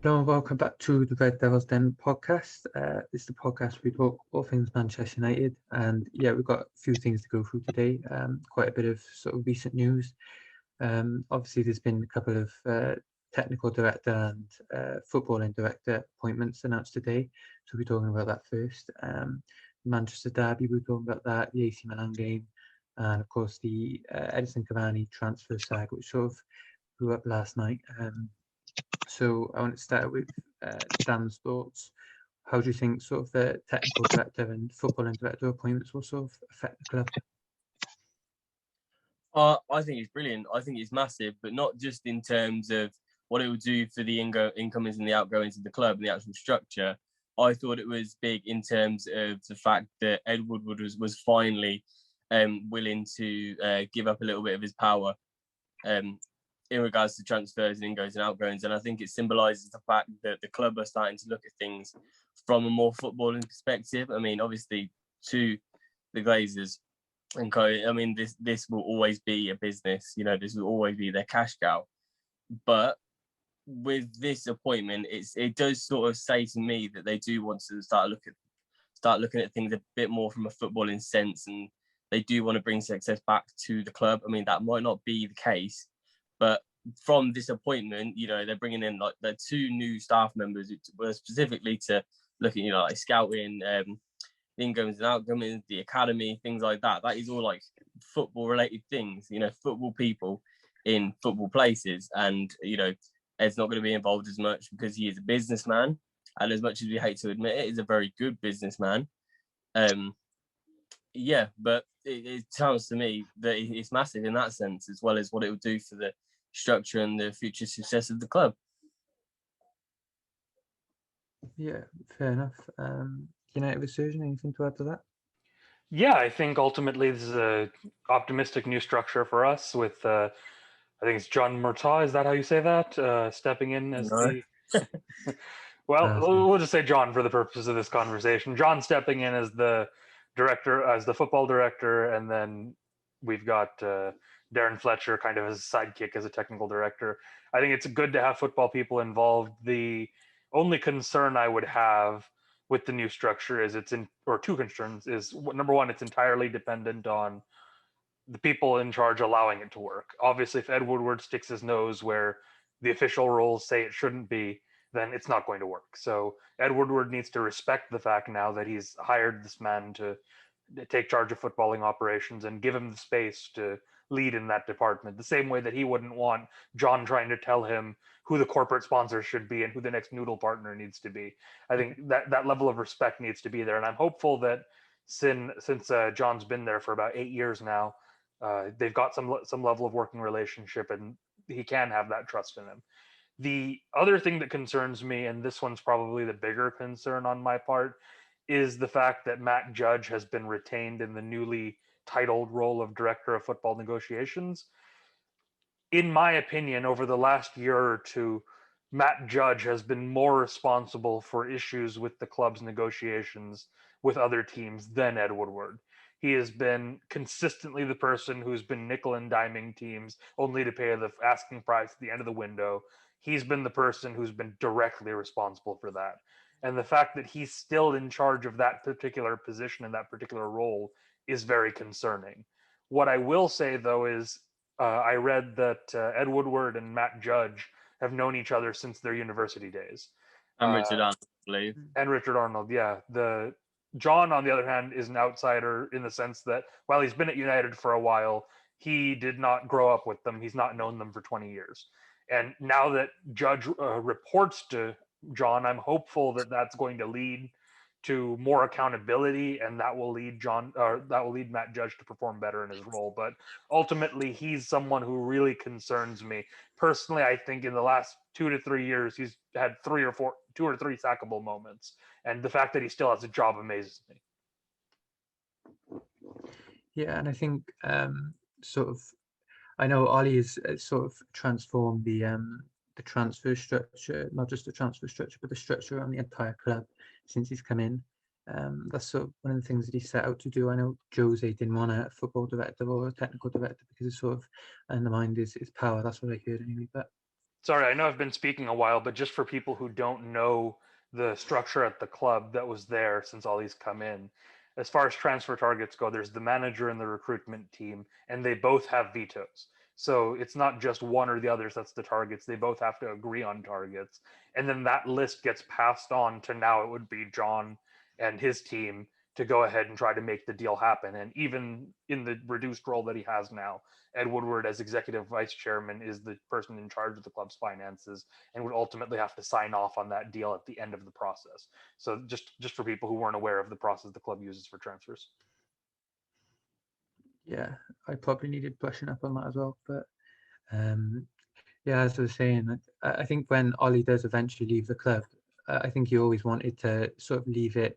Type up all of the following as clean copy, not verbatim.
Hello and welcome back to the Red Devils Den podcast. This is the podcast where we talk all things Manchester United, and yeah, we've got a few things to go through today. Quite a bit of sort of recent news. Obviously, there's been a couple of technical director and footballing director appointments announced today, so we're talking about that first. Manchester Derby, we're talking about that. The AC Milan game, and of course the Edison Cavani transfer saga, which sort of blew up last night. So I want to start with Dan's thoughts. How do you think sort of the technical director and footballing director appointments will sort of affect the club? I think it's brilliant. I think it's massive, but not just in terms of what it will do for the incomings and the outgoings of the club and the actual structure. I thought it was big in terms of the fact that Ed Woodward was finally willing to give up a little bit of his power in regards to transfers and ingoes and outgoings. And I think it symbolises the fact that the club are starting to look at things from a more footballing perspective. I mean, obviously, to the Glazers and co, I mean, this will always be a business. You know, this will always be their cash cow. But with this appointment, it does sort of say to me that they do want to start looking at things a bit more from a footballing sense, and they do want to bring success back to the club. I mean, that might not be the case, but from this appointment, you know, they're bringing in like the two new staff members who were specifically to look at, you know, like scouting, ingoings and outgoings, the academy, things like that. That is all like football related things, you know, football people in football places. And, you know, Ed's not going to be involved as much because he is a businessman. And as much as we hate to admit it, he's a very good businessman. Yeah, but it sounds to me that it's massive in that sense, as well as what it will do for the structure and the future success of the club. Yeah, fair enough. United Resurgent, anything to add to that? Yeah, I think ultimately this is a optimistic new structure for us with I think it's John Murtaugh. Is that how you say that? Stepping in as the well, we'll just say John for the purposes of this conversation. John stepping in as the director, as the football director, and then we've got Darren Fletcher kind of as a sidekick as a technical director. I think it's good to have football people involved. The only concern I would have with the new structure is two concerns is number one, it's entirely dependent on the people in charge allowing it to work. Obviously, if Ed Woodward sticks his nose where the official rules say it shouldn't be, then it's not going to work. So Ed Woodward needs to respect the fact now that he's hired this man to take charge of footballing operations and give him the space to lead in that department. The same way that he wouldn't want John trying to tell him who the corporate sponsor should be and who the next noodle partner needs to be. I think that level of respect needs to be there. And I'm hopeful that since John's been there for about 8 years now, they've got some level of working relationship, and he can have that trust in him. The other thing that concerns me, and this one's probably the bigger concern on my part, is the fact that Matt Judge has been retained in the newly titled role of Director of Football Negotiations. In my opinion, over the last year or two, Matt Judge has been more responsible for issues with the club's negotiations with other teams than Ed Woodward. He has been consistently the person who's been nickel and diming teams only to pay the asking price at the end of the window. He's been the person who's been directly responsible for that. And the fact that he's still in charge of that particular position and that particular role is very concerning. What I will say, though, is I read that Ed Woodward and Matt Judge have known each other since their university days. And Richard Arnold, I believe. And Richard Arnold, yeah. John, on the other hand, is an outsider in the sense that while he's been at United for a while, he did not grow up with them. He's not known them for 20 years. And now that Judge reports to John, I'm hopeful that that's going to lead to more accountability, and that will lead Matt Judge to perform better in his role. But ultimately, he's someone who really concerns me personally. I think in the last 2 to 3 years, he's had 2 or 3 sackable moments, and the fact that he still has a job amazes me. Yeah, and I think sort of, I know Ollie has sort of transformed the transfer structure, not just the transfer structure, but the structure around the entire club since he's come in. That's sort of one of the things that he set out to do. I know Jose didn't want a football director or a technical director because it sort of undermined his power. That's what I heard anyway. But Sorry, I know I've been speaking a while, but just for people who don't know the structure at the club that was there since Ollie's come in, as far as transfer targets go, there's the manager and the recruitment team, and they both have vetoes. So it's not just one or the other that's the targets. They both have to agree on targets. And then that list gets passed on to now it would be John and his team to go ahead and try to make the deal happen. And even in the reduced role that he has now, Ed Woodward, as executive vice chairman, is the person in charge of the club's finances and would ultimately have to sign off on that deal at the end of the process. So just for people who weren't aware of the process the club uses for transfers. Yeah, I probably needed brushing up on that as well. But yeah, as I was saying, I think when Ollie does eventually leave the club, I think he always wanted to sort of leave it,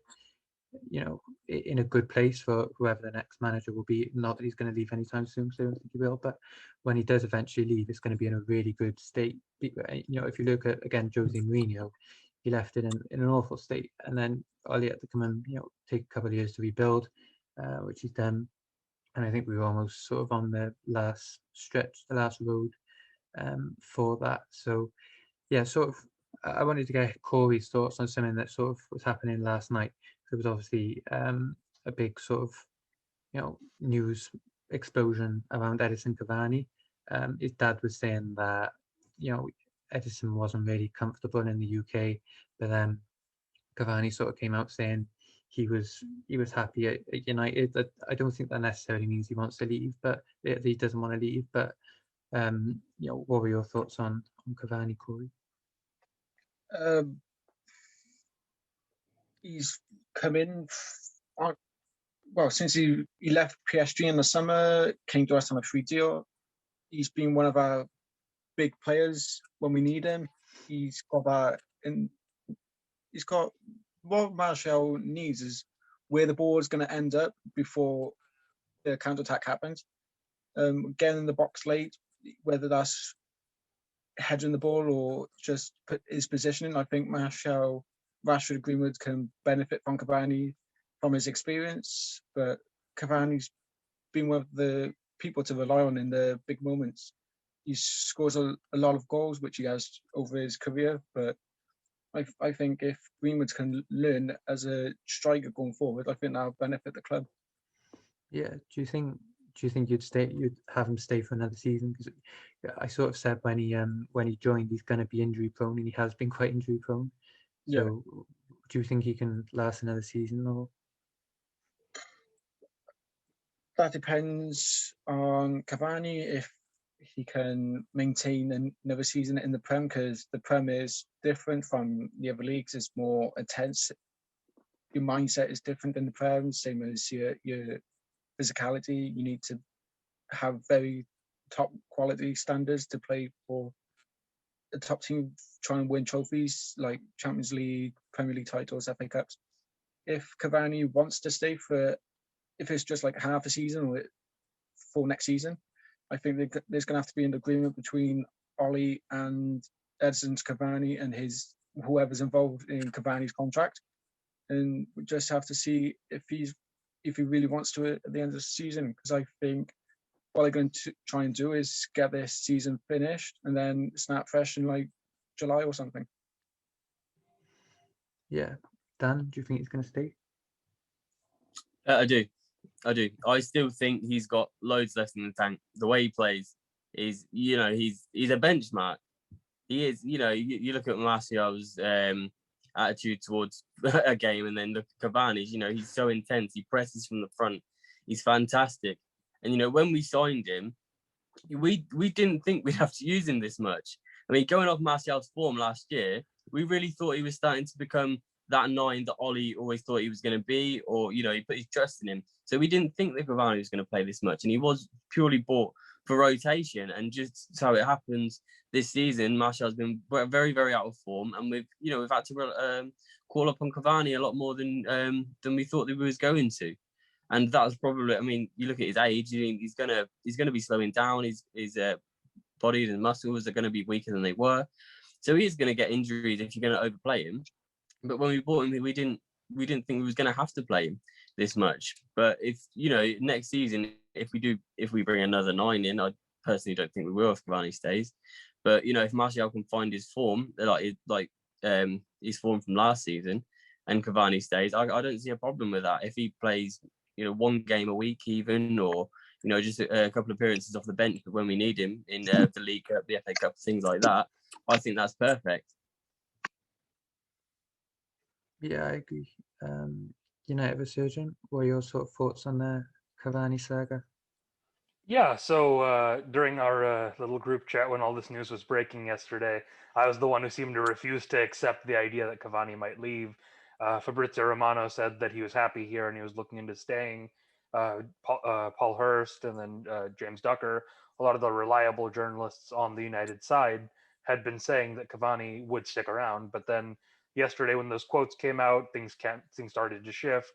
in a good place for whoever the next manager will be. Not that he's going to leave anytime soon, so I don't think he will. But when he does eventually leave, it's going to be in a really good state. If you look at, again, Jose Mourinho, he left it in an awful state, and then Ollie had to come and take a couple of years to rebuild, which he's done. And I think we were almost sort of on the last stretch, the last road for that. So yeah, sort of, I wanted to get Corey's thoughts on something that sort of was happening last night. There was obviously a big sort of, news explosion around Edison Cavani. His dad was saying that, Edison wasn't really comfortable in the UK, but then Cavani sort of came out saying he was happy at United. That I don't think that necessarily means he wants to leave, but he doesn't want to leave. But what were your thoughts on Cavani, Corey? He's come in since he left PSG in the summer, came to us on a free deal. He's been one of our big players when we need him. He's got that, and he's got what Martial needs is where the ball is going to end up before the counter-attack happens. Getting in the box late, whether that's heading the ball or just put his positioning. I think Martial, Rashford, Greenwood can benefit from Cavani from his experience, but Cavani's been one of the people to rely on in the big moments. He scores a lot of goals, which he has over his career, but I think if Greenwood can learn as a striker going forward, I think that'll benefit the club. Yeah, do you think you'd have him stay for another season? Because I sort of said when he joined, he's going to be injury prone, and he has been quite injury prone. So, yeah. Do you think he can last another season, or? That depends on Cavani if he can maintain another season in the Prem, because the Prem is different from the other leagues. It's more intense. Your mindset is different in the Prem, same as your physicality. You need to have very top quality standards to play for the top team, try and win trophies like Champions League, Premier League titles, FA Cups. If Cavani wants to stay if it's just like half a season or for next season, I think there's going to have to be an agreement between Ollie and Edison's Cavani and whoever's involved in Cavani's contract, and we just have to see if he really wants to at the end of the season. Because I think what they're going to try and do is get this season finished and then snap fresh in like July or something. Yeah, Dan, do you think he's going to stay? I do. I still think he's got loads left in the tank. The way he plays is, he's a benchmark. He is, you look at Martial's attitude towards a game, and then look at Cavani's. He's so intense. He presses from the front. He's fantastic. And when we signed him, we didn't think we'd have to use him this much. I mean, going off Martial's form last year, we really thought he was starting to become that 9 that Ollie always thought he was going to be, or he put his trust in him. So we didn't think that Cavani was going to play this much, and he was purely bought for rotation. And just so it happens this season, Martial's been very, very out of form, and we've had to call upon Cavani a lot more than we thought that we was going to. And that was probably, I mean, you look at his age, he's gonna be slowing down. His body and muscles are going to be weaker than they were, so he's going to get injuries if you're going to overplay him. But when we bought him, we didn't think we was going to have to play him this much. But if next season, if we bring another 9 in, I personally don't think we will if Cavani stays. But if Martial can find his form, his form from last season, and Cavani stays, I don't see a problem with that. If he plays, one game a week even, or just a couple of appearances off the bench when we need him in the League Cup, the FA Cup, things like that, I think that's perfect. Yeah, I agree. United Resurgent, what are your sort of thoughts on the Cavani saga? Yeah, so during our little group chat when all this news was breaking yesterday, I was the one who seemed to refuse to accept the idea that Cavani might leave. Fabrizio Romano said that he was happy here and he was looking into staying. Paul Hurst and then James Ducker, a lot of the reliable journalists on the United side, had been saying that Cavani would stick around. But then yesterday, when those quotes came out, things started to shift.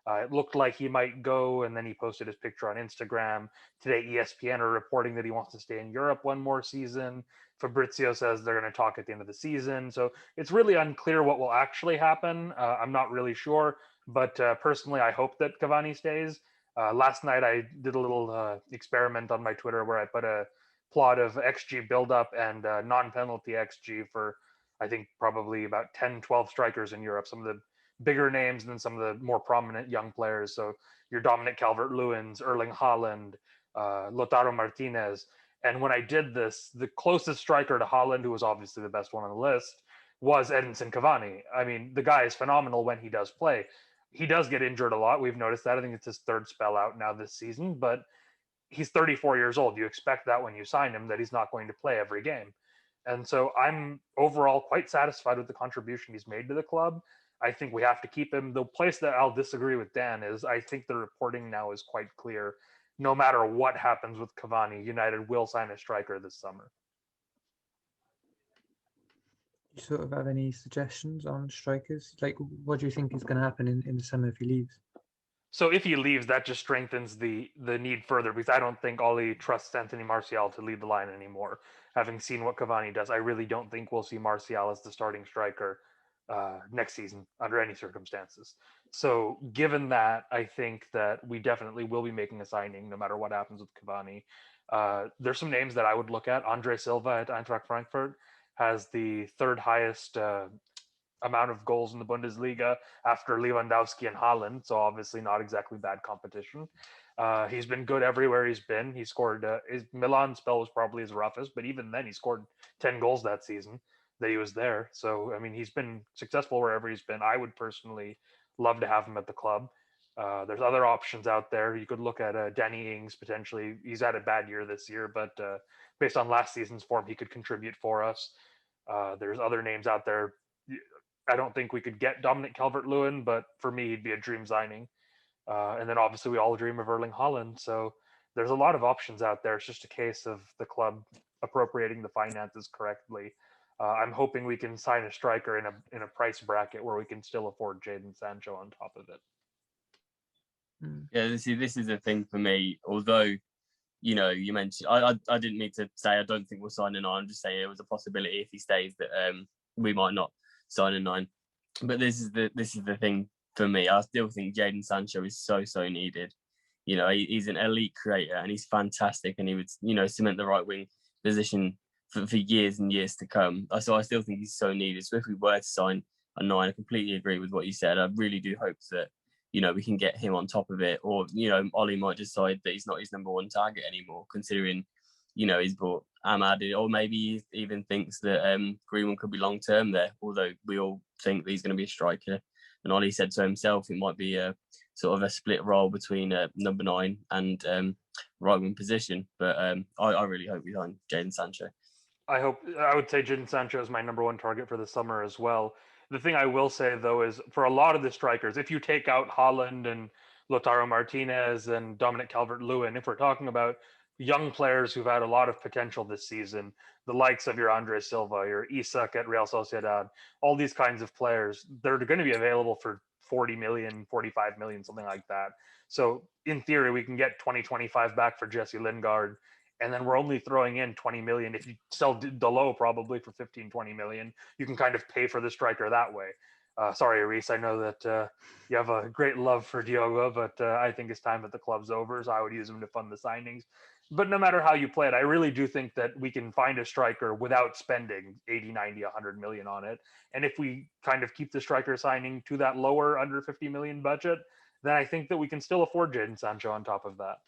It looked like he might go, and then he posted his picture on Instagram. Today, ESPN are reporting that he wants to stay in Europe one more season. Fabrizio says they're going to talk at the end of the season. So it's really unclear what will actually happen. I'm not really sure, but personally, I hope that Cavani stays. Last night, I did a little experiment on my Twitter where I put a plot of XG buildup and non-penalty XG for, I think, probably about 10, 12 strikers in Europe. Some of the bigger names than some of the more prominent young players. So your Dominic Calvert-Lewins, Erling Haaland, Lautaro Martinez. And when I did this, the closest striker to Haaland, who was obviously the best one on the list, was Edinson Cavani. I mean, the guy is phenomenal when he does play. He does get injured a lot. We've noticed that. I think it's his third spell out now this season, but he's 34 years old. You expect that when you sign him, that he's not going to play every game. And so I'm overall quite satisfied with the contribution he's made to the club. I think we have to keep him. The place that I'll disagree with Dan is I think the reporting now is quite clear. No matter what happens with Cavani, United will sign a striker this summer. Do you sort of have any suggestions on strikers? Like, what do you think is going to happen in the summer if he leaves? So if he leaves, that just strengthens the need further, because I don't think Ole trusts Anthony Martial to lead the line anymore. Having seen what Cavani does, I really don't think we'll see Martial as the starting striker next season under any circumstances. So given that, I think that we definitely will be making a signing no matter what happens with Cavani. There's some names that I would look at. Andre Silva at Eintracht Frankfurt has the third highest amount of goals in the Bundesliga after Lewandowski and Haaland, so obviously not exactly bad competition. He's been good everywhere he's been. He scored, his Milan spell was probably his roughest, but even then he scored 10 goals that season that he was there. So, I mean, he's been successful wherever he's been. I would personally love to have him at the club. There's other options out there. You could look at Danny Ings potentially. He's had a bad year this year, but based on last season's form, he could contribute for us. There's other names out there. I don't think we could get Dominic Calvert-Lewin, but for me, he'd be a dream signing. And then obviously we all dream of Erling Haaland. So there's a lot of options out there. It's just a case of the club appropriating the finances correctly. I'm hoping we can sign a striker in a price bracket where we can still afford Jadon Sancho on top of it. Yeah, this is the thing for me. Although, you mentioned I didn't mean to say I don't think we'll sign a 9. I'm just saying it was a possibility if he stays that we might not sign a 9. But this is the thing for me. I still think Jadon Sancho is so needed. He's an elite creator and he's fantastic, and he would cement the right wing position for years and years to come. So I still think he's so needed. So if we were to sign a 9, I completely agree with what you said. I really do hope that we can get him on top of it, or Ollie might decide that he's not his number 1 target anymore, considering he's bought Ahmad, or maybe he even thinks that Greenwood could be long term there, although we all think that he's going to be a striker. And Ollie said so himself, it might be a sort of a split role between number 9 and right wing position. But I really hope we sign Jadon Sancho. I would say Jadon Sancho is my number 1 target for the summer as well. The thing I will say, though, is for a lot of the strikers, if you take out Haaland and Lautaro Martinez and Dominic Calvert-Lewin, if we're talking about young players who've had a lot of potential this season, the likes of your Andre Silva, your Isak at Real Sociedad, all these kinds of players, they're going to be available for 40 million, 45 million, something like that. So in theory, we can get 2025 back for Jesse Lingard. And then we're only throwing in 20 million. If you sell Dalot probably for 15, 20 million, you can kind of pay for the striker that way. Sorry, Reese, I know that you have a great love for Diogo, but I think his time at the club's over, so I would use him to fund the signings. But no matter how you play it, I really do think that we can find a striker without spending 80, 90, 100 million on it. And if we kind of keep the striker signing to that lower under 50 million budget, then I think that we can still afford Jadon Sancho on top of that.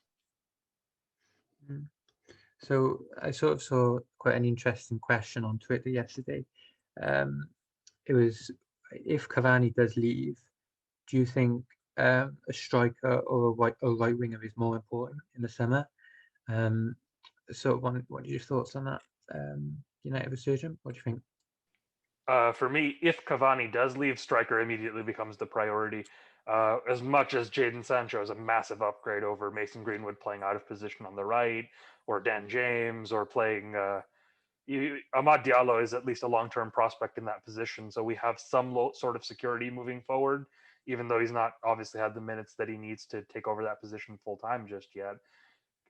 So I sort of saw quite an interesting question on Twitter yesterday. It was, if Cavani does leave, do you think a striker or a right winger is more important in the summer? So what are your thoughts on that? United Resurgent, what do you think? For me, if Cavani does leave, striker immediately becomes the priority. As much as Jadon Sancho is a massive upgrade over Mason Greenwood playing out of position on the right, or Dan James, or playing Amad Diallo is at least a long-term prospect in that position. So we have some sort of security moving forward, even though he's not obviously had the minutes that he needs to take over that position full-time just yet.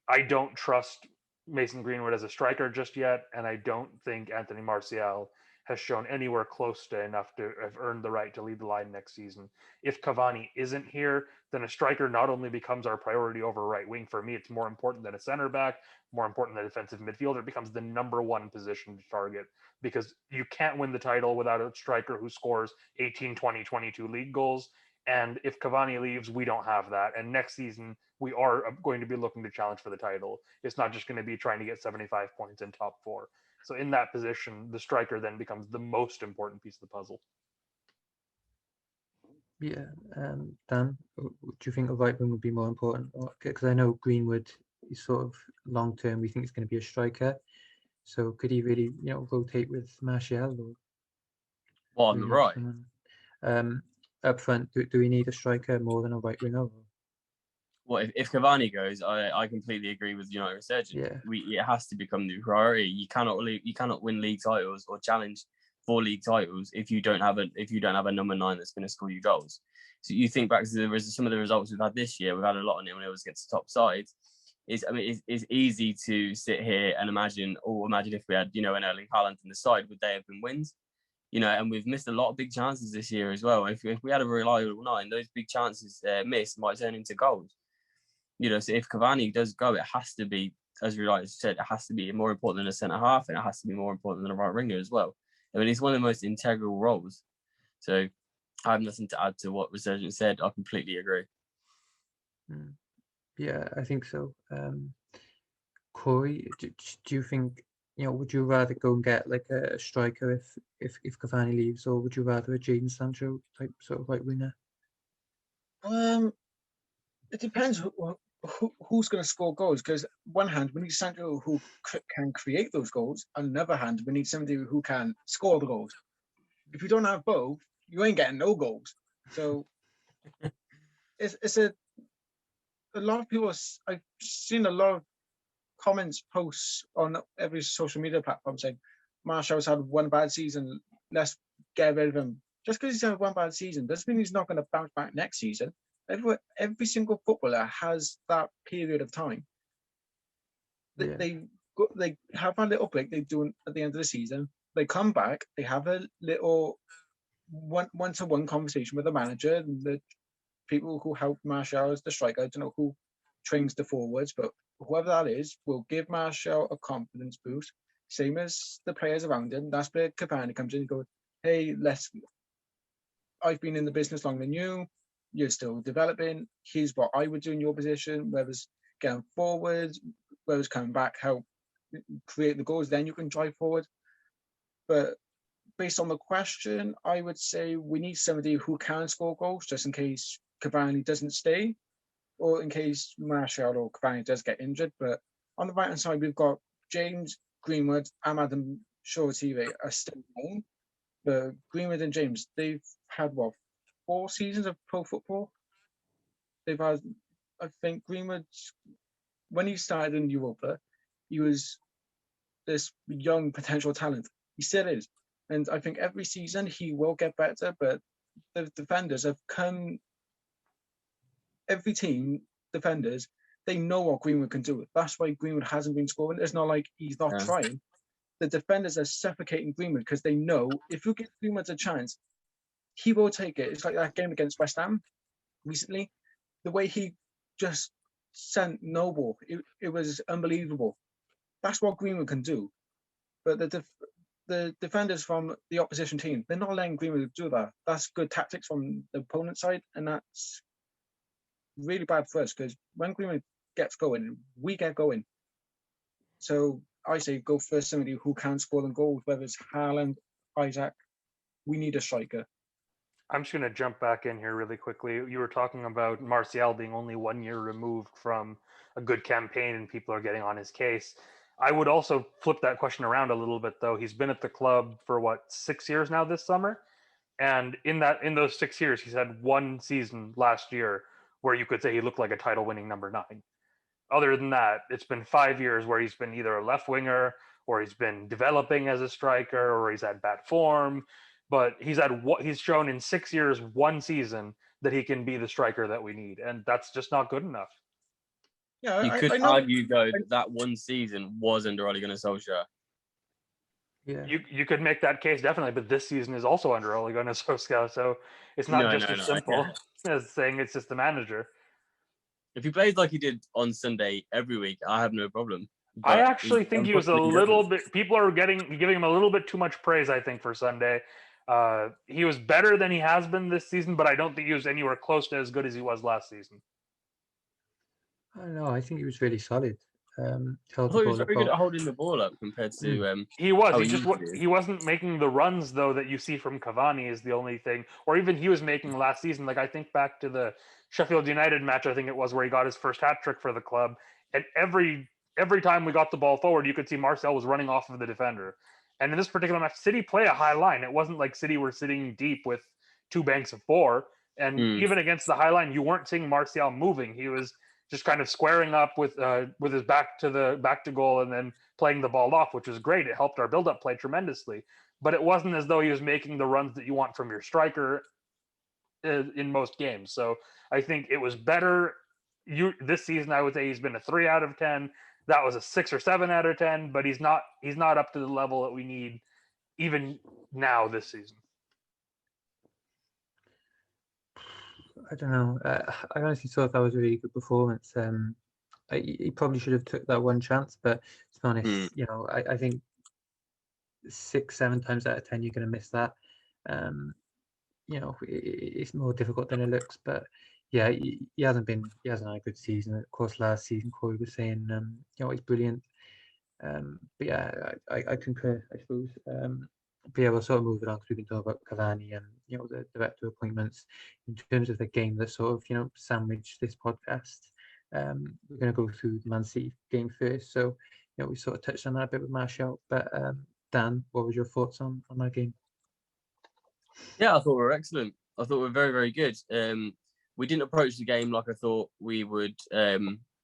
I don't trust Mason Greenwood as a striker just yet, and I don't think Anthony Martial has shown anywhere close to enough to have earned the right to lead the line next season. If Cavani isn't here, then a striker not only becomes our priority over right wing. For me, it's more important than a center back, more important than a defensive midfielder. It becomes the number one position to target, because you can't win the title without a striker who scores 18, 20, 22 league goals. And if Cavani leaves, we don't have that. And next season, we are going to be looking to challenge for the title. It's not just going to be trying to get 75 points in top four. So in that position, the striker then becomes the most important piece of the puzzle. Yeah, Dan, do you think a right wing would be more important? Because I know Greenwood is sort of long term. We think it's going to be a striker. So could he really, rotate with Martial? Or Well, on the right. Up front, do we need a striker more than a right winger? Well, if Cavani goes, I completely agree with United Resurgent. Yeah. It has to become the priority. You cannot win league titles or challenge for league titles if you don't have a number 9 that's going to score you goals. So you think back to some of the results we've had this year. We've had a lot of 0-0s against the top sides. It's easy to sit here and imagine if we had an Erling Haaland in the side, would they have been wins? And we've missed a lot of big chances this year as well. If we had a reliable 9, those big chances missed might turn into goals. So if Cavani does go, it has to be, as we said, it has to be more important than a centre half, and it has to be more important than a right winger as well. I mean, it's one of the most integral roles. So I have nothing to add to what Resurgent said. I completely agree. Yeah, I think so. Corey, do you think, would you rather go and get like a striker if Cavani leaves, or would you rather a Jadon Sancho type sort of right winger? It depends who's going to score goals. Because one hand, we need Sancho who can create those goals. On the other hand, we need somebody who can score the goals. If you don't have both, you ain't getting no goals. So it's a lot of people. I've seen a lot of comments, posts on every social media platform saying Martial's had one bad season, let's get rid of him. Just because he's had one bad season doesn't mean he's not going to bounce back next season. Every single footballer has that period of time. Yeah. They have a little break they do at the end of the season. They come back, they have a little one-to-one conversation with the manager and the people who help Martial as the striker. I don't know who trains the forwards, but whoever that is will give Martial a confidence boost, same as the players around him. That's where Cavani comes in and goes, hey, I've been in the business longer than you. You're still developing. Here's what I would do in your position. Whether's going forward, whether's coming back, help create the goals, then you can drive forward. But based on the question, I would say we need somebody who can score goals just in case Cavani doesn't stay, or in case Martial or Cavani does get injured. But on the right-hand side, we've got James, Greenwood, Amad and Shorty are still playing. But Greenwood and James, they've had, 4 seasons of pro football? They've had, I think, Greenwood, when he started in Europa, he was this young potential talent. He still is. And I think every season he will get better, but the defenders have come, every team, defenders, they know what Greenwood can do. That's why Greenwood hasn't been scoring. It's not like he's not trying. The defenders are suffocating Greenwood because they know if you give Greenwood a chance, he will take it. It's like that game against West Ham recently. The way he just sent no ball. It was unbelievable. That's what Greenwood can do. But the defenders from the opposition team, they're not letting Greenwood do that. That's good tactics from the opponent side, and that's really bad for us because when Greenwood gets going, we get going. So I say go for somebody who can score them goals, whether it's Haaland, Isaac. We need a striker. I'm just going to jump back in here really quickly. You were talking about Martial being only 1 year removed from a good campaign and people are getting on his case. I would also flip that question around a little bit, though. He's been at the club for 6 years now this summer. And in those 6 years, he's had one season last year where you could say he looked like a title-winning number 9. Other than that, it's been 5 years where he's been either a left winger or he's been developing as a striker or he's had bad form. But he's shown in 6 years, one season, that he can be the striker that we need. And that's just not good enough. Yeah, you could argue, though, that one season was under Ole Gunnar Solskjaer. Yeah. You could make that case, definitely, but this season is also under Ole Gunnar Solskjaer, so it's not as simple as saying it's just the manager. If he plays like he did on Sunday every week, I have no problem. But I actually think he was a little bit. People are giving him a little bit too much praise, I think, for Sunday. He was better than he has been this season, but I don't think he was anywhere close to as good as he was last season. I don't know. I think he was really solid. I thought he was very good at holding the ball up compared to. He wasn't making the runs though that you see from Cavani is the only thing, or even he was making last season. Like I think back to the Sheffield United match, I think it was where he got his first hat trick for the club, and every time we got the ball forward, you could see Martial was running off of the defender. And in this particular match, City play a high line. It wasn't like City were sitting deep with 2 banks of 4, and even against the high line, you weren't seeing Martial moving. He was just kind of squaring up with his back to goal and then playing the ball off, which was great. It helped our build-up play tremendously. But it wasn't as though he was making the runs that you want from your striker in most games. So I think it was better. This season, I would say he's been a 3 out of 10. That was a 6 or 7 out of 10. But he's not up to the level that we need even now this season. I don't know. I honestly thought that was a really good performance. He probably should have took that one chance, but to be honest, I think 6, 7 times out of 10 you're going to miss that. It's more difficult than it looks. But yeah, he hasn't had a good season. Of course, last season Corey was saying, he's brilliant. But yeah, I concur, I suppose. But yeah, we'll sort of move it on because we can talk about Cavani and the director appointments in terms of the game that sort of sandwiched this podcast. We're going to go through the Man City game first. So we sort of touched on that a bit with Martial. But Dan, what was your thoughts on that game? Yeah, I thought we were excellent. I thought we were very, very good. We didn't approach the game like I thought we would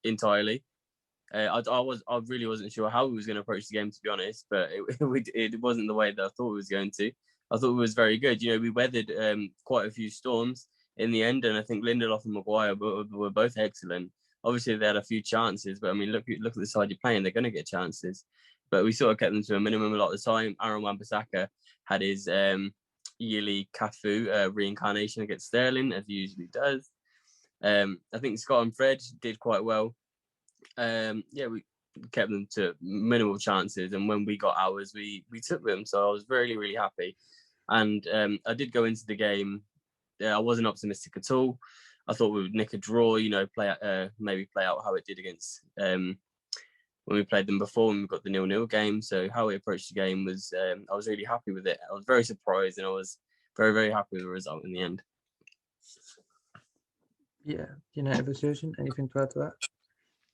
entirely. I really wasn't sure how we was going to approach the game, to be honest, but it wasn't the way that I thought it was going to. I thought it was very good. We weathered quite a few storms in the end, and I think Lindelof and Maguire were both excellent. Obviously, they had a few chances, but I mean, look at the side you're playing; they're going to get chances. But we sort of kept them to a minimum a lot of the time. Aaron Wan-Bissaka had his yearly Cafu reincarnation against Sterling, as he usually does. I think Scott and Fred did quite well. We kept them to minimal chances, and when we got ours, we took them. So I was really, really happy. And I did go into the game. I wasn't optimistic at all. I thought we would nick a draw, maybe play out how it did against when we played them before when we got the 0-0 game. So how we approached the game was, I was really happy with it. I was very surprised, and I was very, very happy with the result in the end. Yeah, United version. Anything to add to that?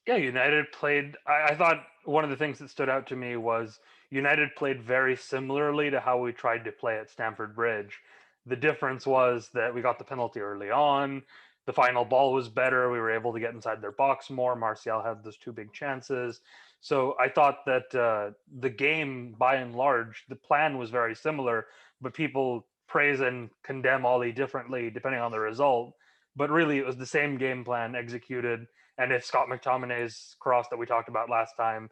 Yeah, United played. I thought one of the things that stood out to me was United played very similarly to how we tried to play at Stamford Bridge. The difference was that we got the penalty early on. The final ball was better. We were able to get inside their box more. Martial had those 2 big chances. So I thought that the game, by and large, the plan was very similar, but people praise and condemn Ollie differently depending on the result. But really, it was the same game plan executed. And if Scott McTominay's cross that we talked about last time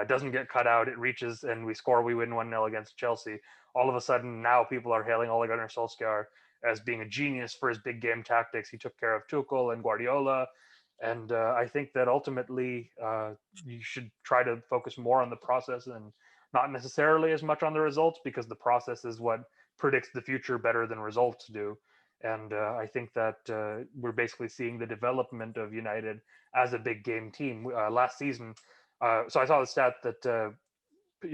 doesn't get cut out, it reaches and we score, we win 1-0 against Chelsea. All of a sudden, now people are hailing Ole Gunnar Solskjaer as being a genius for his big game tactics. He took care of Tuchel and Guardiola. And I think that ultimately you should try to focus more on the process and not necessarily as much on the results, because the process is what predicts the future better than results do. And I think that we're basically seeing the development of United as a big game team. Last season, so I saw the stat that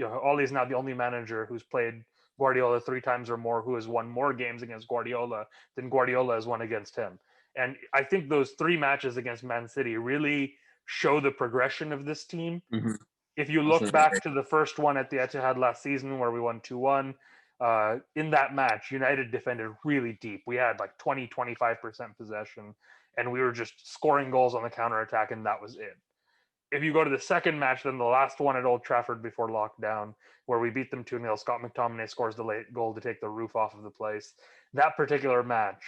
Ole is now the only manager who's played Guardiola 3 times or more who has won more games against Guardiola than Guardiola has won against him. And I think those 3 matches against Man City really show the progression of this team. Mm-hmm. If you look back to the first one at the Etihad last season where we won 2-1, in that match, United defended really deep. We had like 20-25% possession, and we were just scoring goals on the counterattack, and that was it. If you go to the second match, then the last one at Old Trafford before lockdown, where we beat them 2-0, Scott McTominay scores the late goal to take the roof off of the place. That particular match,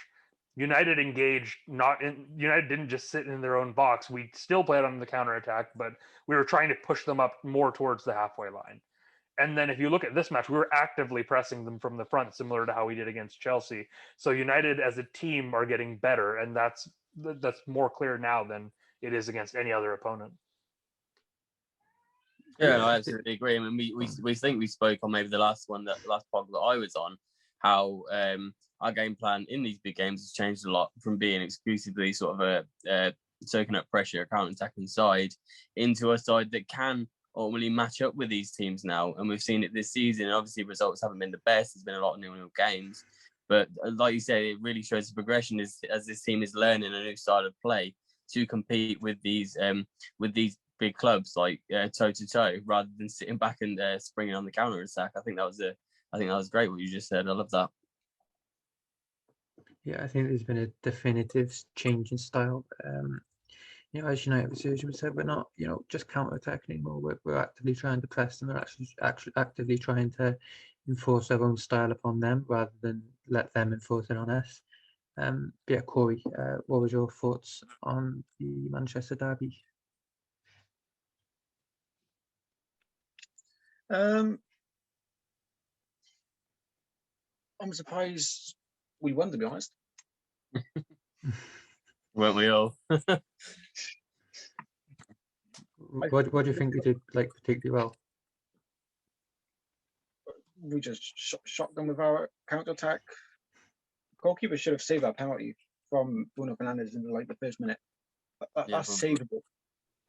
United engaged, United didn't just sit in their own box. We still played on the counterattack, but we were trying to push them up more towards the halfway line. And then if you look at this match, we were actively pressing them from the front, similar to how we did against Chelsea. So United as a team are getting better, and that's more clear now than it is against any other opponent. Yeah, no, I absolutely agree. I mean, we think we spoke on maybe the last pod that I was on, how our game plan in these big games has changed a lot from being exclusively sort of a soaking up pressure, counter-attacking side, into a side that can ultimately match up with these teams now. And we've seen it this season. And obviously, results haven't been the best. There's been a lot of 0-0 games. But like you said, it really shows the progression as this team is learning a new style of play to compete with these big clubs, like toe to toe, rather than sitting back and springing on the counter attack. I think that was great what you just said. I love that. Yeah, I think there's been a definitive change in style. As United said, we're not just counter attacking anymore. We're actively trying to press them. We're actually actively trying to enforce our own style upon them rather than let them enforce it on us. Corey, what was your thoughts on the Manchester derby? I'm surprised we won, to be honest. Weren't we all? What do you think we did particularly well? We just shocked them with our counter-attack. Goalkeeper should have saved our penalty from Bruno Fernandes in the first minute. That's savable.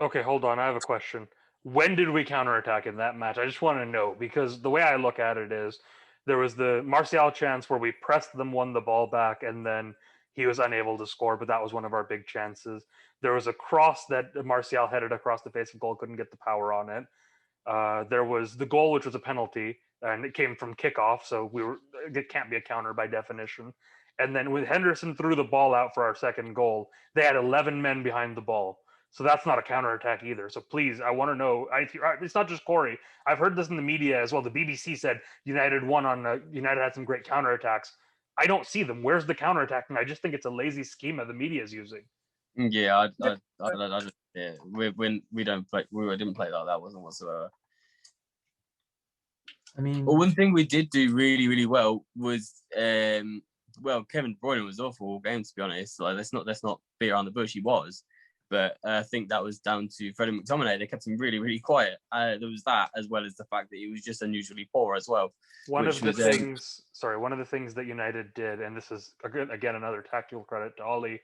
Okay, hold on. I have a question. When did we counterattack in that match? I just want to know, because the way I look at it is there was the Martial chance where we pressed them, won the ball back, and then he was unable to score, but that was one of our big chances. There was a cross that Martial headed across the face of goal, couldn't get the power on it. There was the goal, which was a penalty, and it came from kickoff, so it can't be a counter by definition. And then when Henderson threw the ball out for our second goal, they had 11 men behind the ball. So that's not a counterattack either. So please, I want to know. It's not just Corey. I've heard this in the media as well. The BBC said United won on United had some great counterattacks. I don't see them. Where's the counterattacking? I just think it's a lazy schema the media is using. Yeah, we didn't play like that, wasn't whatsoever. I mean, well, one thing we did do really, really well was Kevin De Bruyne was awful all game, to be honest. Like, let's not beat around the bush. He was, but I think that was down to Freddie McTominay. They kept him really, really quiet. There was that, as well as the fact that he was just unusually poor as well. One of the things that United did, and this is again another tactical credit to Ole,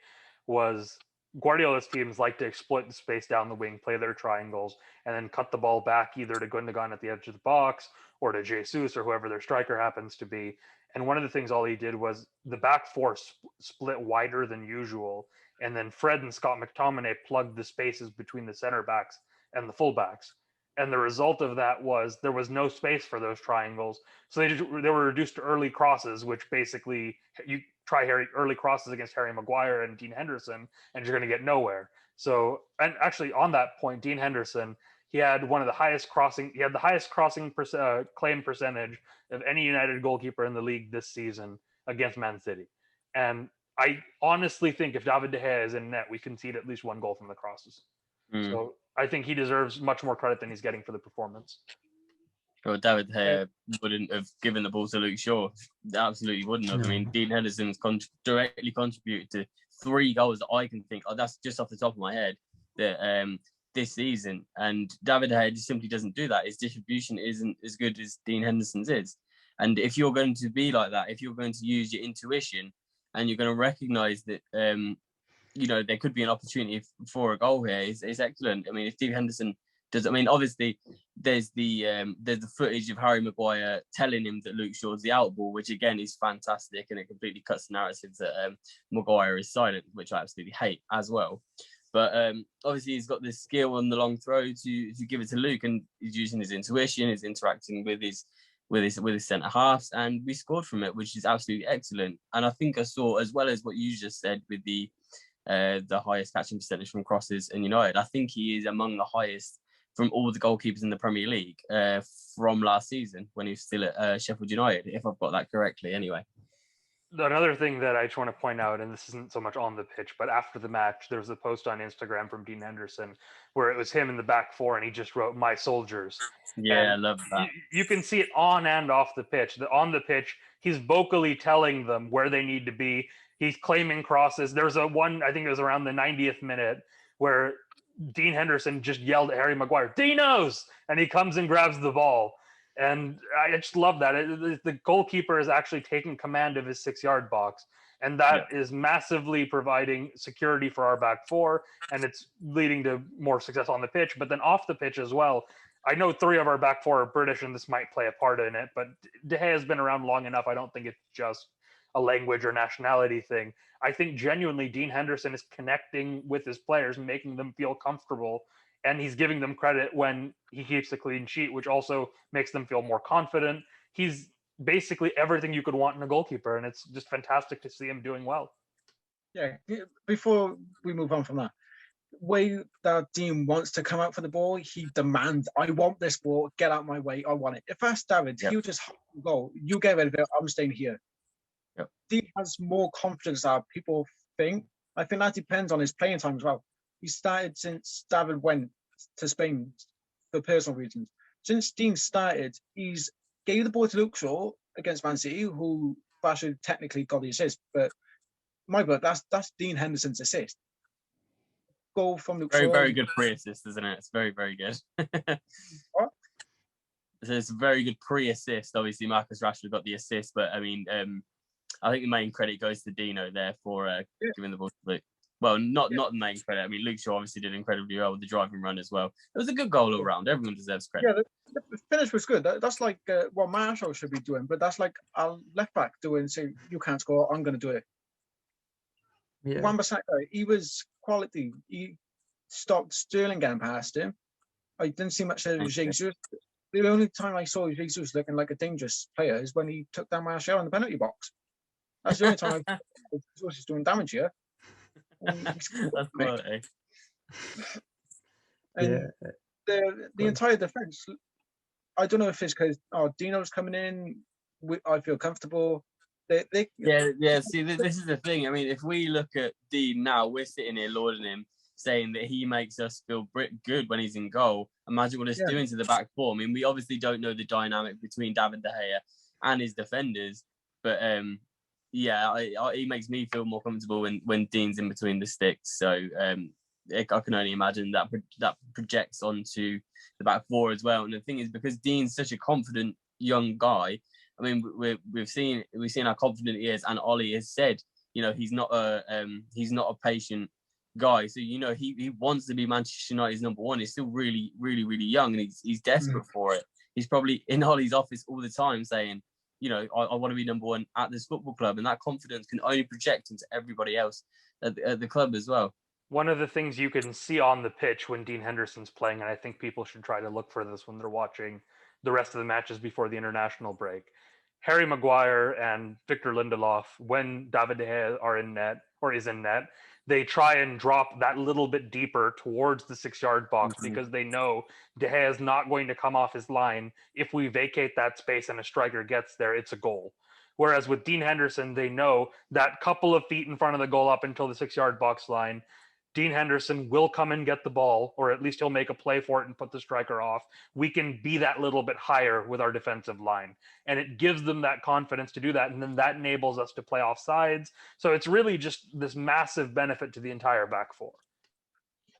was Guardiola's teams like to exploit the space down the wing, play their triangles, and then cut the ball back either to Gundogan at the edge of the box or to Jesus or whoever their striker happens to be. And one of the things Ole did was the back four split wider than usual, and then Fred and Scott McTominay plugged the spaces between the center backs and the full backs. And the result of that was there was no space for those triangles. So they were reduced to early crosses, which basically you try early crosses against Harry Maguire and Dean Henderson, and you're going to get nowhere. So, and actually on that point, Dean Henderson, he had the highest crossing claim percentage of any United goalkeeper in the league this season against Man City. And I honestly think if David De Gea is in net, we concede at least one goal from the crosses. So I think he deserves much more credit than he's getting for the performance. Well, David De Gea wouldn't have given the ball to Luke Shaw. Absolutely wouldn't have. No. I mean, Dean Henderson's directly contributed to 3 goals that I can think of. That's just off the top of my head. That this season, and David De Gea just simply doesn't do that. His distribution isn't as good as Dean Henderson's is. And if you're going to be like that, if you're going to use your intuition and you're going to recognise that, there could be an opportunity for a goal here, it's excellent. I mean, if Dean Henderson does, I mean, obviously there's the footage of Harry Maguire telling him that Luke Shaw's the out ball, which again is fantastic, and it completely cuts the narrative that Maguire is silent, which I absolutely hate as well. But obviously he's got this skill on the long throw to give it to Luke, and he's using his intuition, he's interacting with his centre halves, and we scored from it, which is absolutely excellent. And I think I saw, as well as what you just said with the highest catching percentage from crosses in United, I think he is among the highest from all the goalkeepers in the Premier League from last season when he was still at Sheffield United, if I've got that correctly anyway. Another thing that I just want to point out, and this isn't so much on the pitch, but after the match, there was a post on Instagram from Dean Henderson where it was him in the back four, and he just wrote "My Soldiers." Yeah, and I love that. You can see it on and off the pitch. On the pitch, he's vocally telling them where they need to be. He's claiming crosses. There's one, I think it was around the 90th minute, where Dean Henderson just yelled at Harry Maguire, "Dinos!" and he comes and grabs the ball. And I just love that. The goalkeeper is actually taking command of his 6-yard box. And that is massively providing security for our back four. And it's leading to more success on the pitch. But then off the pitch as well, I know 3 of our back four are British, and this might play a part in it. But De Gea has been around long enough. I don't think it's just a language or nationality thing. I think genuinely Dean Henderson is connecting with his players, making them feel comfortable. And he's giving them credit when he keeps a clean sheet, which also makes them feel more confident. He's basically everything you could want in a goalkeeper, and it's just fantastic to see him doing well. Yeah, before we move on from that, way that Dean wants to come out for the ball, he demands, "I want this ball, get out of my way, I want it." If that's David, he'll just go, "You get rid of it, I'm staying here." Yep. Dean has more confidence than people think. I think that depends on his playing time as well. He started since David went to Spain for personal reasons. Since Dean started, he's gave the ball to Luke Shaw against Man City, who Bashir technically got the assist, but my God, that's Dean Henderson's assist. Goal from Luke Shaw. Very good pre-assist, isn't it? It's very, very good. What? So it's a very good pre-assist. Obviously, Marcus Rashford got the assist, but I mean, I think the main credit goes to Dino there for giving the ball to Luke. Well, not the main credit. I mean, Luke Shaw obviously did incredibly well with the driving run as well. It was a good goal all round. Everyone deserves credit. Yeah, the finish was good. That's like what Marshall should be doing, but that's like a left back doing, say, "You can't score, I'm going to do it." Yeah. Wan-Bissaka, he was quality. He stopped Sterling getting past him. I didn't see much of Jesus. The only time I saw Jesus looking like a dangerous player is when he took down Marshall in the penalty box. That's the only time I saw Jesus doing damage here. That's quality. And the entire defense, I don't know if it's because Dino's coming in. I feel comfortable. Yeah. See, this is the thing. I mean, if we look at Dean now, we're sitting here lauding him, saying that he makes us feel good when he's in goal. Imagine what it's doing to the back four. I mean, we obviously don't know the dynamic between David De Gea and his defenders, but he makes me feel more comfortable when Dean's in between the sticks. So I can only imagine that projects onto the back four as well. And the thing is, because Dean's such a confident young guy, I mean, we've seen how confident he is, and Ollie has said, he's not a patient guy. So he wants to be Manchester United's number one. He's still really, really, really young, and he's desperate for it. He's probably in Ollie's office all the time saying, I want to be number one at this football club, and that confidence can only project into everybody else at the club as well. One of the things you can see on the pitch when Dean Henderson's playing, and I think people should try to look for this when they're watching the rest of the matches before the international break. Harry Maguire and Victor Lindelof, when David De Gea is in net, they try and drop that little bit deeper towards the 6-yard box because they know De Gea is not going to come off his line. If we vacate that space and a striker gets there, it's a goal. Whereas with Dean Henderson, they know that couple of feet in front of the goal up until the 6-yard box line, Dean Henderson will come and get the ball, or at least he'll make a play for it and put the striker off. We can be that little bit higher with our defensive line. And it gives them that confidence to do that. And then that enables us to play off sides. So it's really just this massive benefit to the entire back four.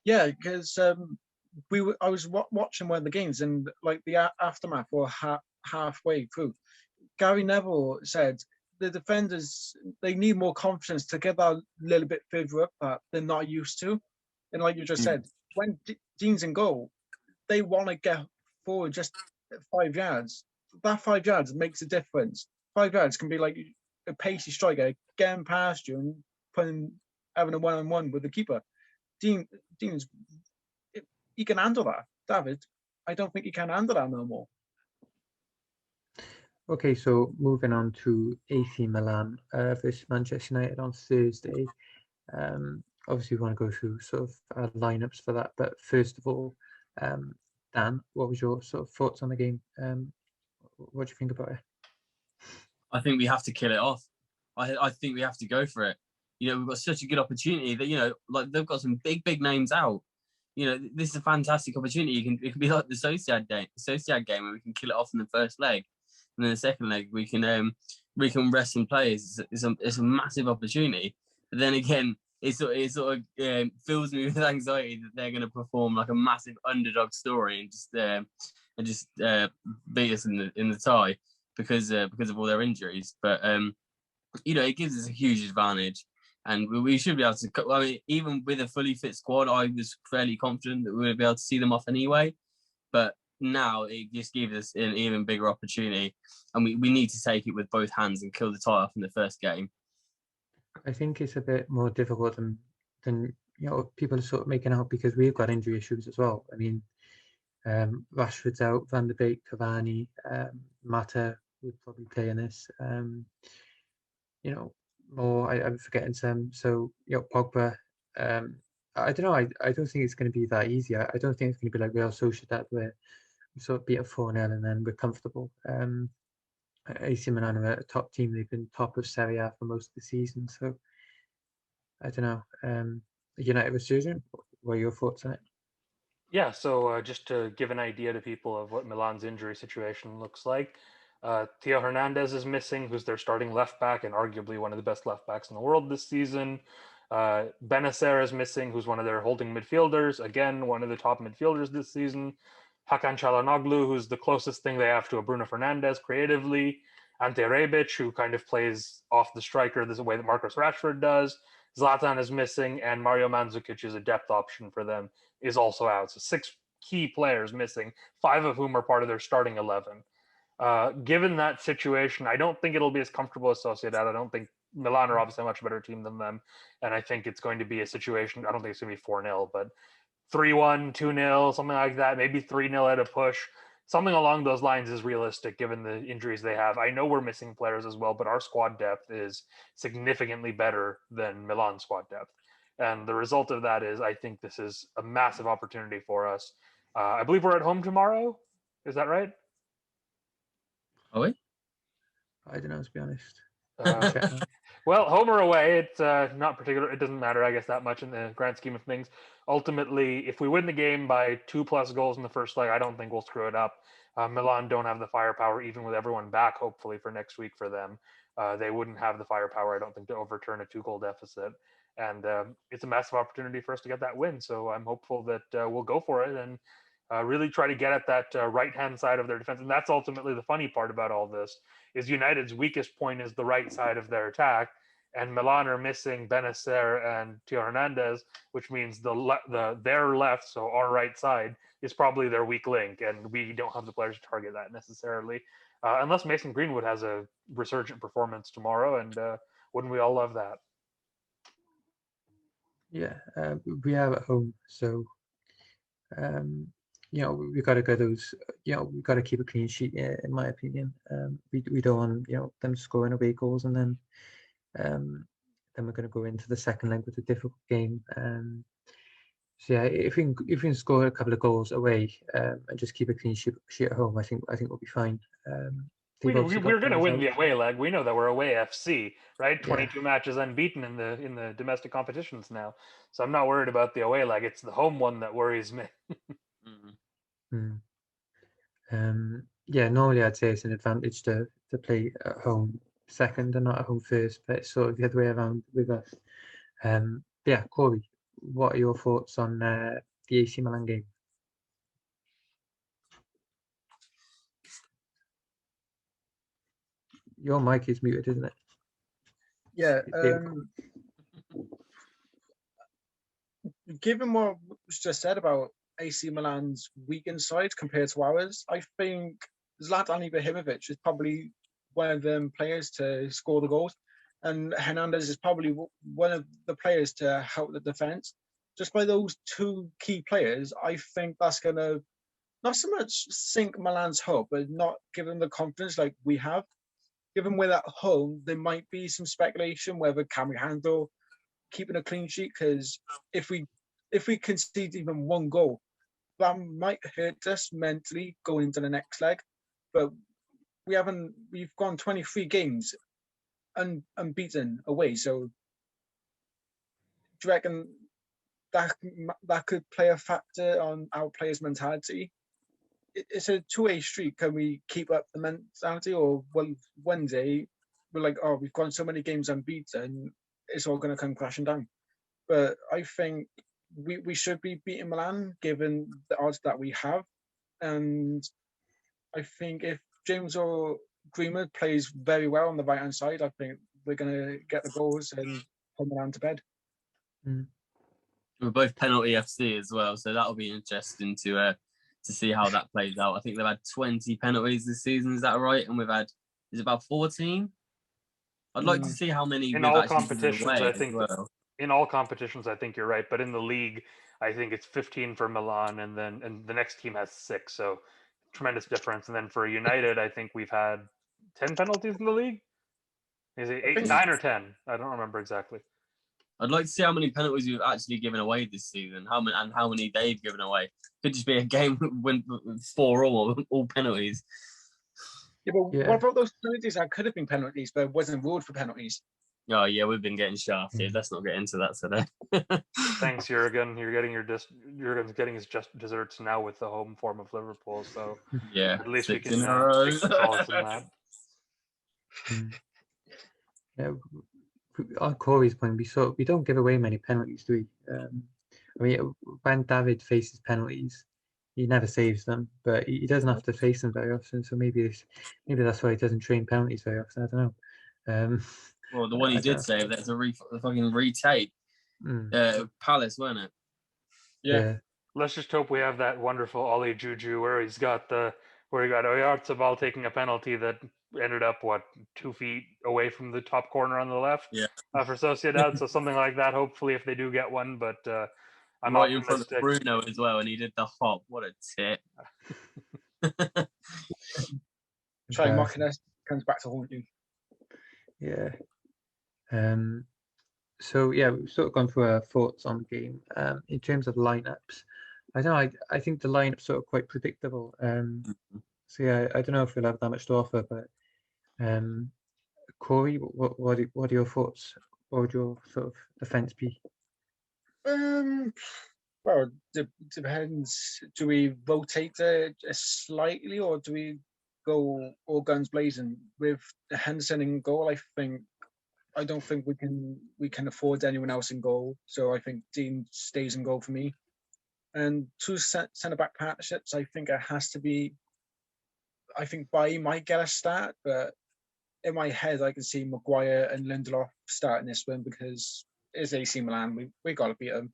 Yeah, because I was watching one of the games, and like the aftermath or halfway through, Gary Neville said the defenders, they need more confidence to get that little bit further up that they're not used to. And like you just said, when Dean's in goal, they want to get forward just 5 yards. That 5 yards makes a difference. 5 yards can be like a pacey striker getting past you and having a one-on-one with the keeper. Dean's, he can handle that. David, I don't think he can handle that no more. Okay, so moving on to AC Milan versus Manchester United on Thursday. Obviously, we want to go through sort of our lineups for that. But first of all, Dan, what was your sort of thoughts on the game? What do you think about it? I think we have to kill it off. I think we have to go for it. You know, we've got such a good opportunity that, you know, like they've got some big names out. You know, this is a fantastic opportunity. It can be like the Sociedad game where we can kill it off in the first leg. And then the second leg, we can rest some players. It's a massive opportunity. But then again, it sort of fills me with anxiety that they're going to perform like a massive underdog story and just beat us in the tie because of all their injuries. But you know, it gives us a huge advantage, and we should be able to. I mean, even with a fully fit squad, I was fairly confident that we would be able to see them off anyway. But now it just gives us an even bigger opportunity, and we need to take it with both hands and kill the tie off in the first game. I think it's a bit more difficult than you know people are sort of making out because we've got injury issues as well. I mean, Rashford's out, Van der Beek, Cavani, Mata would probably play in this. You know, more I'm forgetting some. So you know, Pogba. I don't know. I don't think it's going to be that easy. I don't think it's going to be like Real Sociedad where we sort of beat a 4-0 and then we're comfortable. AC Milan are a top team. They've been top of Serie A for most of the season. So I don't know. United with Surgeon, what are your thoughts on it? Yeah, so just to give an idea to people of what Milan's injury situation looks like, Theo Hernandez is missing, who's their starting left back and arguably one of the best left backs in the world this season. Benacer is missing, who's one of their holding midfielders, again, one of the top midfielders this season. Hakan Çalhanoğlu, who's the closest thing they have to a Bruno Fernandes creatively. Ante Rebic, who kind of plays off the striker the way that Marcus Rashford does. Zlatan is missing, and Mario Mandzukic is a depth option for them, is also out. So 6 key players missing, 5 of whom are part of their starting 11. Given that situation, I don't think it'll be as comfortable as Sociedad. I don't think Milan are obviously a much better team than them. And I think it's going to be a situation, I don't think it's going to be 4-0, but 3-1, 2-0, something like that, maybe 3-0 at a push. Something along those lines is realistic given the injuries they have. I know we're missing players as well, but our squad depth is significantly better than Milan's squad depth. And the result of that is I think this is a massive opportunity for us. I believe we're at home tomorrow. Is that right? Are we? I don't know, to be honest. Well, home or away, it's not particular. It doesn't matter, I guess, that much in the grand scheme of things. Ultimately, if we win the game by 2+ goals in the first leg, I don't think we'll screw it up. Milan don't have the firepower, even with everyone back, hopefully, for next week for them. They wouldn't have the firepower, I don't think, to overturn a 2-goal deficit. And it's a massive opportunity for us to get that win. So I'm hopeful that we'll go for it and really try to get at that right-hand side of their defense. And that's ultimately the funny part about all this, is United's weakest point is the right side of their attack. And Milan are missing Benacer and Theo Hernandez, which means their left, so our right side, is probably their weak link. And we don't have the players to target that necessarily. Unless Mason Greenwood has a resurgent performance tomorrow. And wouldn't we all love that? Yeah, we are at home, so you know we've got to go those. You know we've got to keep a clean sheet, in my opinion. We don't want them scoring away goals, and then we're going to go into the second leg with a difficult game. So yeah, if we can score a couple of goals away and just keep a clean sheet at home, I think we'll be fine. we're going to win the away leg. We know that we're away FC, right? 22 matches unbeaten in the domestic competitions now. So I'm not worried about the away leg. It's the home one that worries me. Yeah, normally I'd say it's an advantage to play at home second and not at home first, but it's sort of the other way around with us. Yeah, Corey, what are your thoughts on the AC Milan game? Your mic is muted, isn't it? Yeah. Given what was just said about AC Milan's weak inside compared to ours, I think Zlatan Ibrahimovic is probably one of them players to score the goals, and Hernandez is probably one of the players to help the defense. Just by those two key players, I think that's going to not so much sink Milan's hope, but not give them the confidence like we have. Given we're at home, there might be some speculation whether can we handle keeping a clean sheet, because if we concede even one goal, that might hurt us mentally going into the next leg. But we've gone 23 games unbeaten away, so do you reckon that could play a factor on our players' mentality? It's a two-way street. Can we keep up the mentality, or one day we're like, oh, we've gone so many games unbeaten, it's all going to come crashing down? But I think we should be beating Milan given the odds that we have, and I think if James or Greenwood plays very well on the right hand side, I think we're going to get the goals and put Milan to bed. We're both penalty FC as well, so that'll be interesting to see how that plays out. I think they've had 20 penalties this season. Is that right? And we've had is it about 14? I'd like to see how many in we've all actually competitions. away I think in all competitions, I think you're right. But in the league, I think it's 15 for Milan, and the next team has 6. So tremendous difference. And then for United, I think we've had 10 penalties in the league. Is it 8, 9, or 10? I don't remember exactly. I'd like to see how many penalties we've actually given away this season. How many they've given away. Could just be a game when 4 all penalties. Yeah, but what about those penalties that could have been penalties but wasn't ruled for penalties? Oh yeah, we've been getting shafted. Let's not get into that today. Thanks, Jurgen. Jurgen's getting his desserts now with the home form of Liverpool. So yeah, at least we can take some solace in that. Yeah, on Corey's point, we don't give away many penalties, do we? I mean, when David faces penalties, he never saves them, but he doesn't have to face them very often. So maybe that's why he doesn't train penalties very often. I don't know. Well, the one he did save, that's a fucking retake. Palace, wasn't it? Yeah. Let's just hope we have that wonderful Ollie Juju where he got Oyarzabal taking a penalty that ended up 2 feet away from the top corner on the left. Yeah. For Sociedad, so something like that. Hopefully, if they do get one, but I'm right optimistic. in front of Bruno as well, and he did the hop. What a tit! Try mocking us, comes back to haunt you. Yeah. So yeah, we've sort of gone through our thoughts on the game. In terms of lineups, I don't know. I think the lineup's sort of quite predictable. So yeah, I don't know if we'll have that much to offer, but Corey, what are your thoughts? What would your sort of defence be? Well, depends. Do we rotate slightly, or do we go all guns blazing with Henderson in goal? I don't think we can afford anyone else in goal. So I think Dean stays in goal for me. And 2 centre back partnerships, I think it has to be. I think Bailly might get a start, but in my head, I can see Maguire and Lindelof starting this one because it's AC Milan. We got to beat them.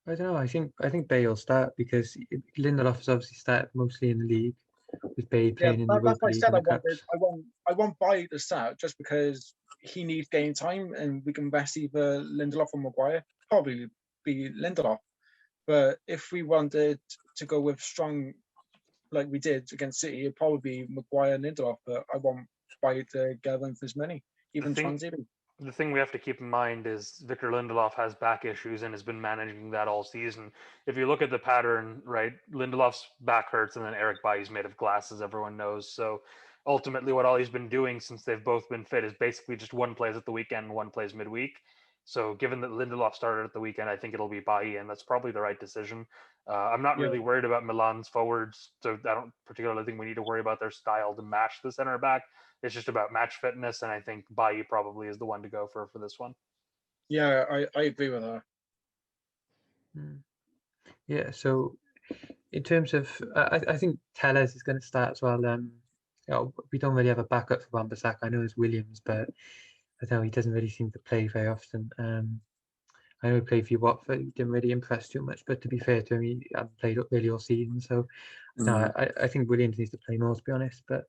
I don't know. I think Bailly will start because Lindelof has obviously started mostly in the league with Bailly playing in the Europa League and the Cups. I want Bailly to start just because he needs game time and we can best either Lindelof or Maguire. Probably be Lindelof. But if we wanted to go with strong, like we did against City, it'd probably be Maguire and Lindelof. But I want Bailly to get them for as many, even Swansea. the thing we have to keep in mind is Victor Lindelof has back issues and has been managing that all season. If you look at the pattern, right, Lindelof's back hurts and then Eric Bailly's made of glass, as everyone knows. So ultimately what Ollie's been doing since they've both been fit is basically just one plays at the weekend and one plays midweek. So given that Lindelof started at the weekend, I think it'll be Bailly, and that's probably the right decision. I'm not really worried about Milan's forwards, so I don't particularly think we need to worry about their style to match the center back. It's just about match fitness, and I think Bailly probably is the one to go for this one. Yeah, I agree with that. Yeah, so in terms of, I think Tellez is going to start as well. We don't really have a backup for Wan-Bissaka. I know it's Williams, but I don't know, he doesn't really seem to play very often. I know he played for Watford, he didn't really impress too much, but to be fair to him, he hasn't played up really all season. So I think Williams needs to play more, to be honest. But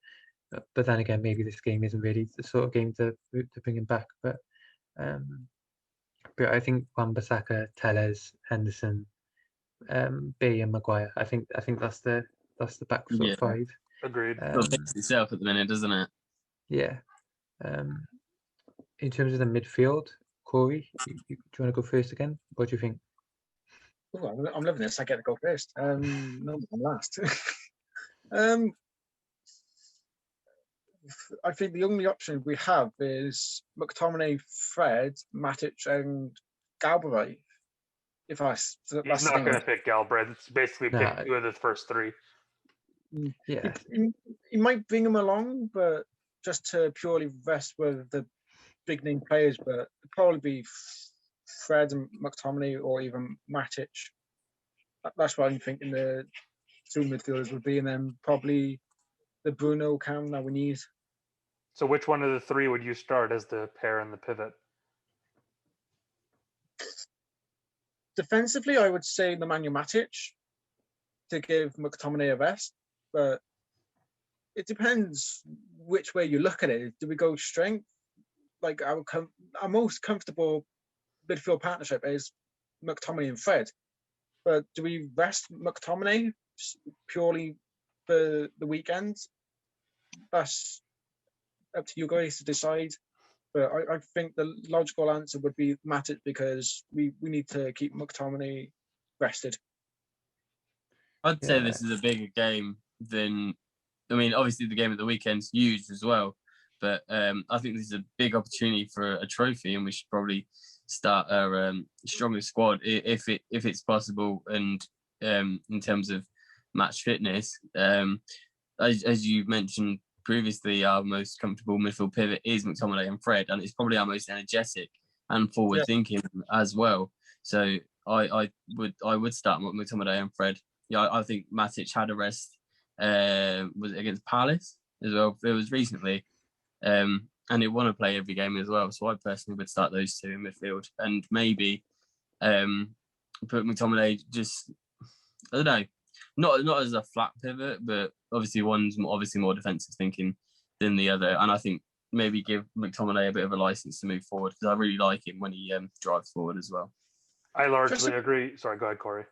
then again, maybe this game isn't really the sort of game to bring him back. But I think Wan-Bissaka, Tellez, Henderson, Bay and Maguire. I think that's the back sort of five. Agreed. It fits itself at the minute, doesn't it? Yeah. In terms of the midfield, Corey, do you want to go first again? What do you think? Oh, I'm loving this. I get to go first. No, I'm last. I think the only option we have is McTominay, Fred, Matic, and Galbraith. If that's He's not going to pick Galbraith. It's basically pick two of the first three. Yeah, he might bring him along, but just to purely rest with the big name players. But it'd probably be Fred and McTominay, or even Matic. That's what I'm thinking the two midfielders would be, and then probably the Bruno cam that we need. So which one of the three would you start as the pair and the pivot? Defensively, I would say Nemanja Matic to give McTominay a rest, but it depends which way you look at it. Do we go strength? Like our most comfortable midfield partnership is McTominay and Fred, but do we rest McTominay purely for the weekend? That's up to you guys to decide. But I think the logical answer would be Matic, because we need to keep McTominay rested. I'd say this is a bigger game than, I mean, obviously the game at the weekend's huge as well, but I think this is a big opportunity for a trophy, and we should probably start our strongest squad if it's possible, and in terms of match fitness. As you mentioned previously, our most comfortable midfield pivot is McTominay and Fred, and it's probably our most energetic and forward thinking as well. So I would start McTominay and Fred. Yeah, I think Matic had a rest. Was it against Palace as well? It was recently, and he want to play every game as well. So I personally would start those two in midfield, and maybe put McTominay just, I don't know, not as a flat pivot, but obviously one's more defensive thinking than the other, and I think maybe give McTominay a bit of a license to move forward, because I really like him when he drives forward as well. I largely agree. Sorry, go ahead, Corey.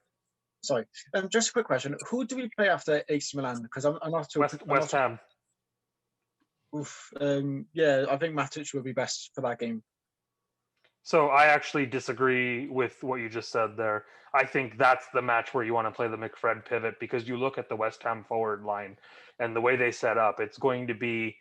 Sorry, just a quick question. Who do we play after AC Milan? Because I'm not too... West Ham. Yeah, I think Matic would be best for that game. So I actually disagree with what you just said there. I think that's the match where you want to play the McFred pivot, because you look at the West Ham forward line and the way they set up, it's going to be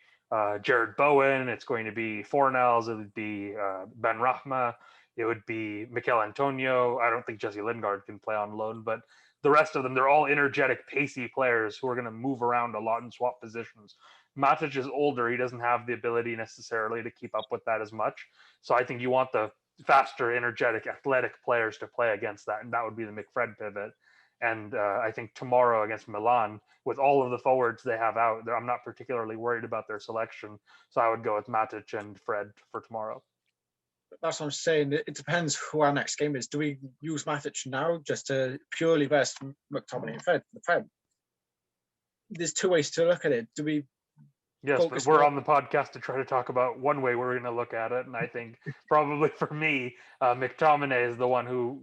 Jared Bowen, it's going to be Fornals, it would be Ben Rahma, it would be Mikel Antonio. I don't think Jesse Lingard can play on loan, but the rest of them, they're all energetic, pacey players who are going to move around a lot and swap positions. Matic is older. He doesn't have the ability necessarily to keep up with that as much. So I think you want the faster, energetic, athletic players to play against that, and that would be the McFred pivot. And I think tomorrow against Milan, with all of the forwards they have out, I'm not particularly worried about their selection. So I would go with Matic and Fred for tomorrow. That's what I'm saying. It depends who our next game is. Do we use Matic now just to purely rest McTominay and Fred? There's two ways to look at it. Do we... Yes, but we're on the podcast to try to talk about one way we're going to look at it. And I think probably for me, McTominay is the one who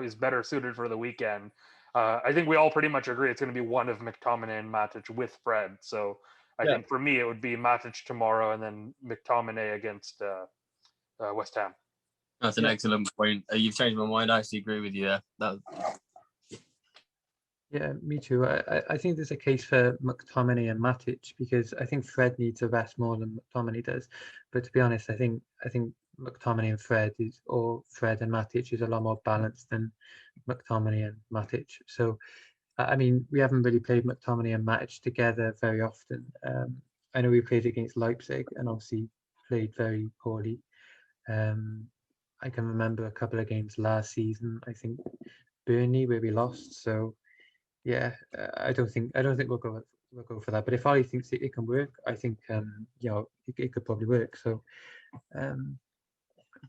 is better suited for the weekend. I think we all pretty much agree it's going to be one of McTominay and Matic with Fred. So I think for me, it would be Matic tomorrow and then McTominay against West Ham. That's an excellent point. You've changed my mind. I actually agree with you there. Yeah, me too. I think there's a case for McTominay and Matic because I think Fred needs a rest more than McTominay does. But to be honest, I think McTominay and Fred Fred and Matic is a lot more balanced than McTominay and Matic. So, I mean, we haven't really played McTominay and Matic together very often. I know we played against Leipzig and obviously played very poorly. I can remember a couple of games last season. I think Burnley where we lost. So. Yeah, I don't think we'll go for that. But if Ollie thinks it can work, I think it could probably work. So, but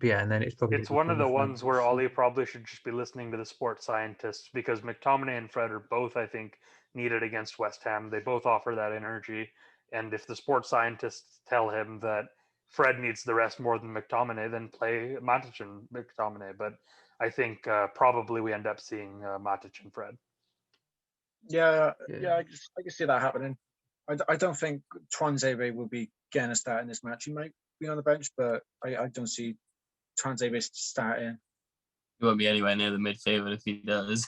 yeah, and then it's probably one of the ones where Ollie probably should just be listening to the sports scientists because McTominay and Fred are both, I think, needed against West Ham. They both offer that energy, and if the sports scientists tell him that Fred needs the rest more than McTominay, then play Matic and McTominay. But I think probably we end up seeing Matic and Fred. Yeah, I can see that happening. I don't think Tuanzebe will be getting a start in this match. He might be on the bench, but I don't see Tuanzebe starting. He won't be anywhere near the midfield if he does.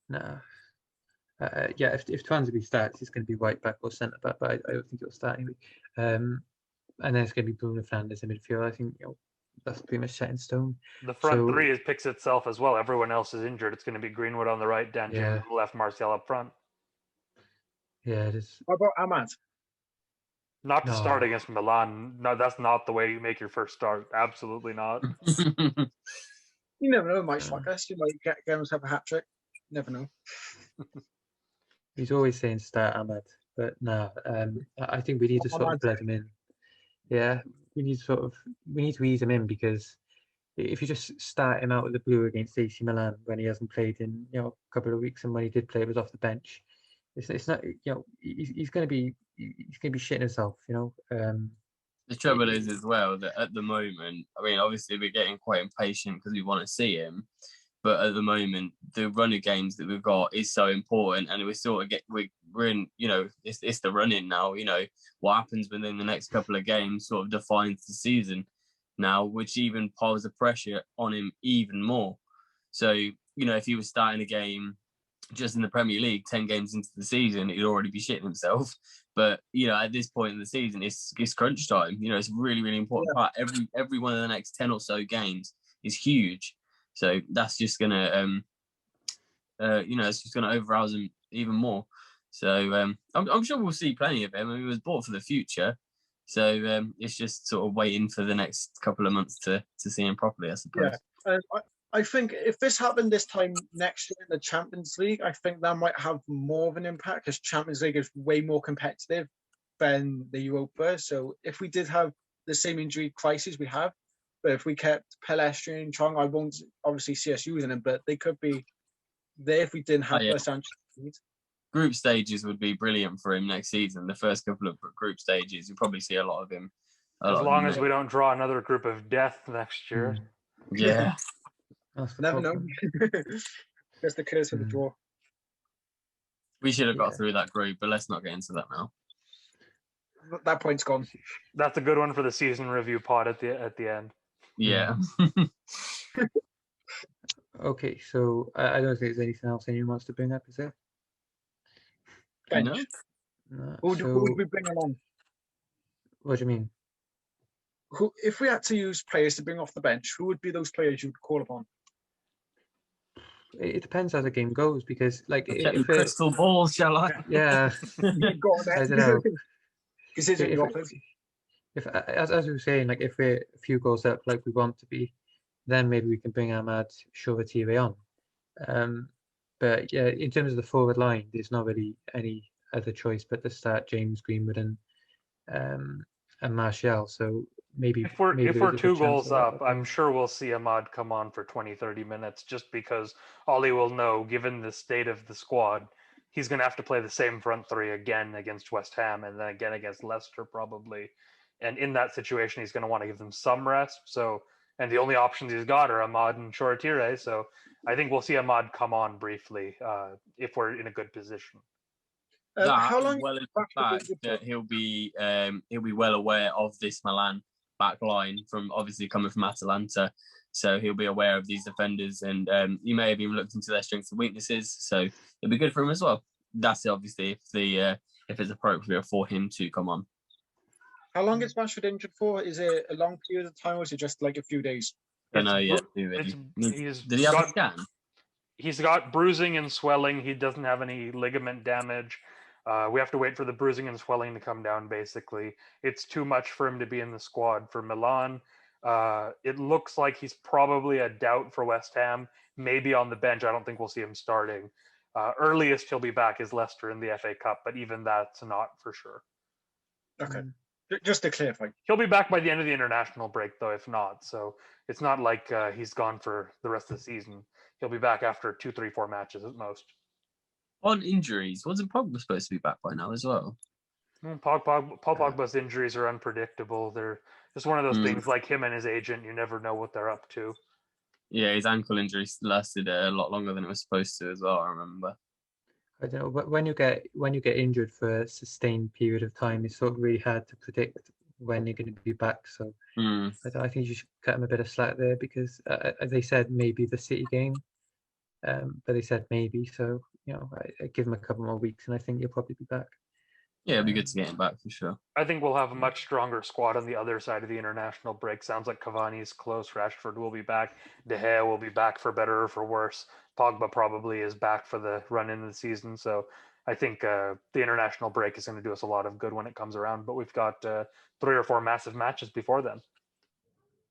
No. If Tuanzebe starts, it's going to be right back or centre back, but I don't think he'll start anyway. And then it's going to be Bruno Fernandes in midfield. I think that's pretty much set in stone. The front three picks itself as well. Everyone else is injured. It's going to be Greenwood on the right, Danjuma on the left, Martial up front. Yeah, it is. What about Ahmad? Not to start against Milan. No, that's not the way you make your first start. Absolutely not. You never know. Might shock us. You might get himself a hat trick. Never know. He's always saying start Ahmad, but no. I think we need to sort of let him in. Yeah, we need to ease him in because if you just start him out with the blue against AC Milan when he hasn't played in a couple of weeks, and when he did play, it was off the bench. It's not he's going to be shitting himself. The trouble is as well that at the moment, I mean, obviously we're getting quite impatient because we want to see him, but at the moment the run of games that we've got is so important, and we're in it's the run in now. What happens within the next couple of games sort of defines the season now, which even piles the pressure on him even more. So if he was starting a game just in the Premier League 10 games into the season, he'd already be shitting himself. But at this point in the season, it's crunch time. It's a really, really important part. Every one of the next 10 or so games is huge. So that's just gonna it's just gonna overhouse him even more. So I'm sure we'll see plenty of him. I mean, he was bought for the future, so it's just sort of waiting for the next couple of months to see him properly, I suppose. Yeah. I think if this happened this time next year in the Champions League, I think that might have more of an impact because Champions League is way more competitive than the Europa. So if we did have the same injury crisis we have, but if we kept Pelestri and Chong, I won't obviously see us using them, but they could be there if we didn't have Sanchez. Group stages would be brilliant for him next season. The first couple of group stages, you'll probably see a lot of him. As long as we don't draw another group of death next year. Yeah. Never know. That's the curse of the draw. We should have got through that group, but let's not get into that now. That point's gone. That's a good one for the season review pod at the end. Yeah. Okay, so I don't think there's anything else anyone wants to bring up, is there? Bench. No. Who would we bring along? What do you mean? If we had to use players to bring off the bench, who would be those players you'd call upon? It depends how the game goes because, like, if crystal ball, shall I? Yeah. I don't know. If as we were saying, like, if we're a few goals up, like we want to be, then maybe we can bring Ahmad Shoretire on. But yeah, in terms of the forward line, there's not really any other choice but to start James Greenwood and Martial. So maybe if we're 2 goals up, I'm sure we'll see Ahmad come on for 20-30 minutes just because Ollie will know, given the state of the squad, he's going to have to play the same front three again against West Ham and then again against Leicester probably. And in that situation, he's going to want to give them some rest. So, and the only options he's got are Ahmad and Shoretire. So I think we'll see Ahmad come on briefly if we're in a good position. How long? Well, in fact, that he'll be well aware of this Milan back line from obviously coming from Atalanta. So he'll be aware of these defenders, and he may have even looked into their strengths and weaknesses. So it'll be good for him as well. That's obviously if it's appropriate for him to come on. How long is Rashford injured for? Is it a long period of time, or is it just like a few days? I don't know yet. Did he have a scan? He's got bruising and swelling. He doesn't have any ligament damage. We have to wait for the bruising and swelling to come down, basically. It's too much for him to be in the squad for Milan. It looks like he's probably a doubt for West Ham, maybe on the bench. I don't think we'll see him starting. Earliest he'll be back is Leicester in the FA Cup, but even that's not for sure. Okay. Just to clarify. He'll be back by the end of the international break, though, if not. So it's not like he's gone for the rest of the season. He'll be back after 2, 3, 4 matches at most. On injuries, wasn't Pogba supposed to be back by now as well? Paul Pogba's injuries are unpredictable. They're just one of those things like him and his agent. You never know what they're up to. Yeah, his ankle injury lasted a lot longer than it was supposed to as well, I remember. I don't know, but when you get injured for a sustained period of time, it's sort of really hard to predict when you're going to be back. So I think you should cut him a bit of slack there, because they said maybe the City game, but they said maybe. So I give him a couple more weeks, and I think he'll probably be back. Yeah, it'd be good to get him back for sure. I think we'll have a much stronger squad on the other side of the international break. Sounds like Cavani's close. Rashford will be back. De Gea will be back for better or for worse. Pogba probably is back for the run into the season. So I think the international break is going to do us a lot of good when it comes around. But we've got 3 or 4 massive matches before then.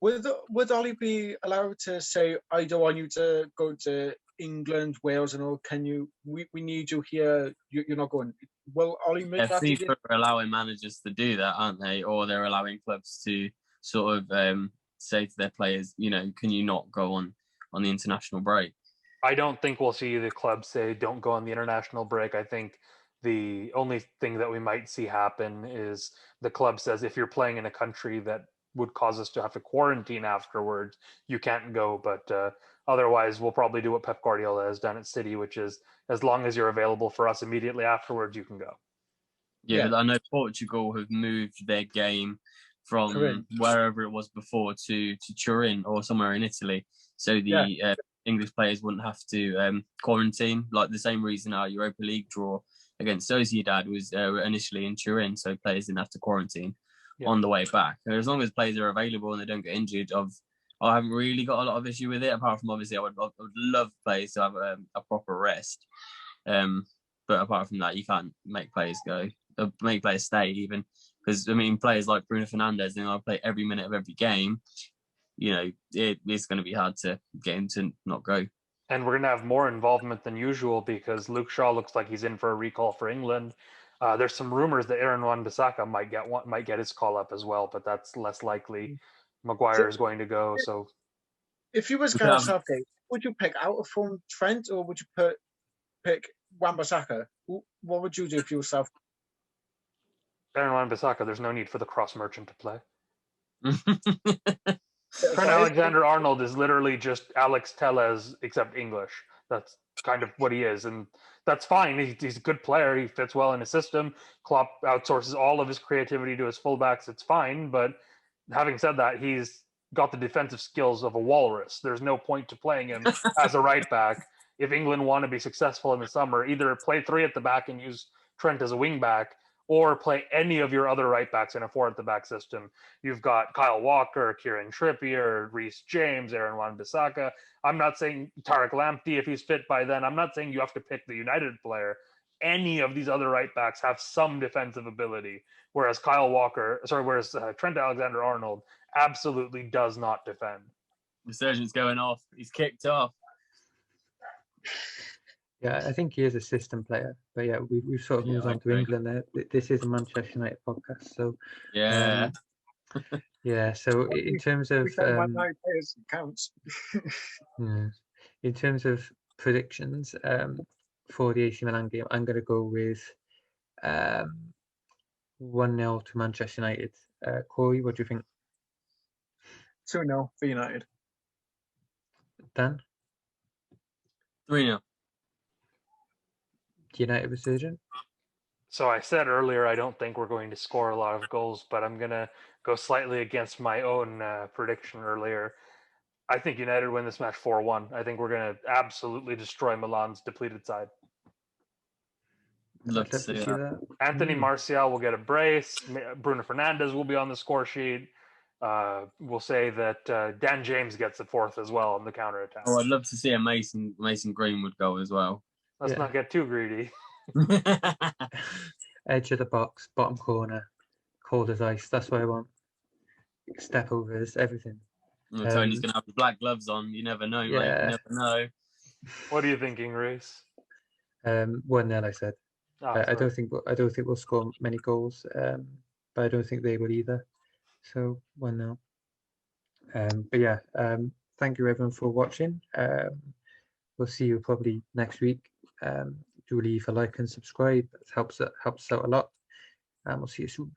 Would Ollie be allowed to say, I don't want you to go to England, Wales, and all? Can you? We need you here. You're not going. Well, Ollie make that. FIFA are allowing managers to do that, aren't they? Or they're allowing clubs to sort of say to their players, can you not go on the international break? I don't think we'll see the club say don't go on the international break. I think the only thing that we might see happen is the club says if you're playing in a country that would cause us to have to quarantine afterwards, you can't go. But otherwise, we'll probably do what Pep Guardiola has done at City, which is as long as you're available for us immediately afterwards, you can go. Yeah, I know Portugal have moved their game from wherever it was before to Turin or somewhere in Italy. So the English players wouldn't have to quarantine, like the same reason our Europa League draw against Sociedad was initially in Turin, so players didn't have to quarantine on the way back. And as long as players are available and they don't get injured, I haven't really got a lot of issue with it, apart from obviously I would love players to have a proper rest. But apart from that, you can't make players make players stay even. Because, players like Bruno Fernandes, they'll play every minute of every game. It's going to be hard to get him to not go. And we're going to have more involvement than usual because Luke Shaw looks like he's in for a recall for England. There's some rumors that Aaron Wan-Bissaka might get his call up as well, but that's less likely. Maguire is going to go. So, if you was Gareth Southgate, would you pick out of form Trent or would you pick Wan-Bissaka? What would you do if you were Southgate? Aaron Wan-Bissaka, there's no need for the cross merchant to play. Trent Alexander-Arnold is literally just Alex Telles except English. That's kind of what he is, and that's fine. He's a good player. He fits well in his system. Klopp outsources all of his creativity to his fullbacks. It's fine, but having said that, he's got the defensive skills of a walrus. There's no point to playing him as a right back. If England want to be successful in the summer, either play 3 at the back and use Trent as a wing back, or play any of your other right backs in a 4 at the back system. You've got Kyle Walker, Kieran Trippier, Reece James, Aaron Wan-Bissaka. I'm not saying Tariq Lamptey if he's fit by then. I'm not saying you have to pick the United player. Any of these other right backs have some defensive ability, whereas Trent Alexander-Arnold absolutely does not defend. The surgeon's going off. He's kicked off. Yeah, I think he is a system player, but we've sort of moved on to England there. This is a Manchester United podcast, so So in terms of counts. In terms of predictions for the AC Milan game, I'm going to go with 1-0 to Manchester United. Corey, what do you think? 2-0 for United. Dan? 3-0. United resurgent. So I said earlier I don't think we're going to score a lot of goals, but I'm going to go slightly against my own prediction earlier. I think United win this match 4-1. I think we're going to absolutely destroy Milan's depleted side. Love to see that. Anthony Martial will get a brace. Bruno Fernandes will be on the score sheet. We'll say that Dan James gets a fourth as well on the counter attack. Oh, I'd love to see a Mason Greenwood goal as well. Let's not get too greedy. Edge of the box, bottom corner, cold as ice. That's what I want. Step overs, everything. Tony's going to have the black gloves on. You never know, mate. You never know. What are you thinking, Reece? 1-0, I said. I don't think we'll score many goals, but I don't think they will either. So 1-0. But yeah, thank you everyone for watching. We'll see you probably next week. Do leave a like and subscribe. It helps out a lot. And we'll see you soon.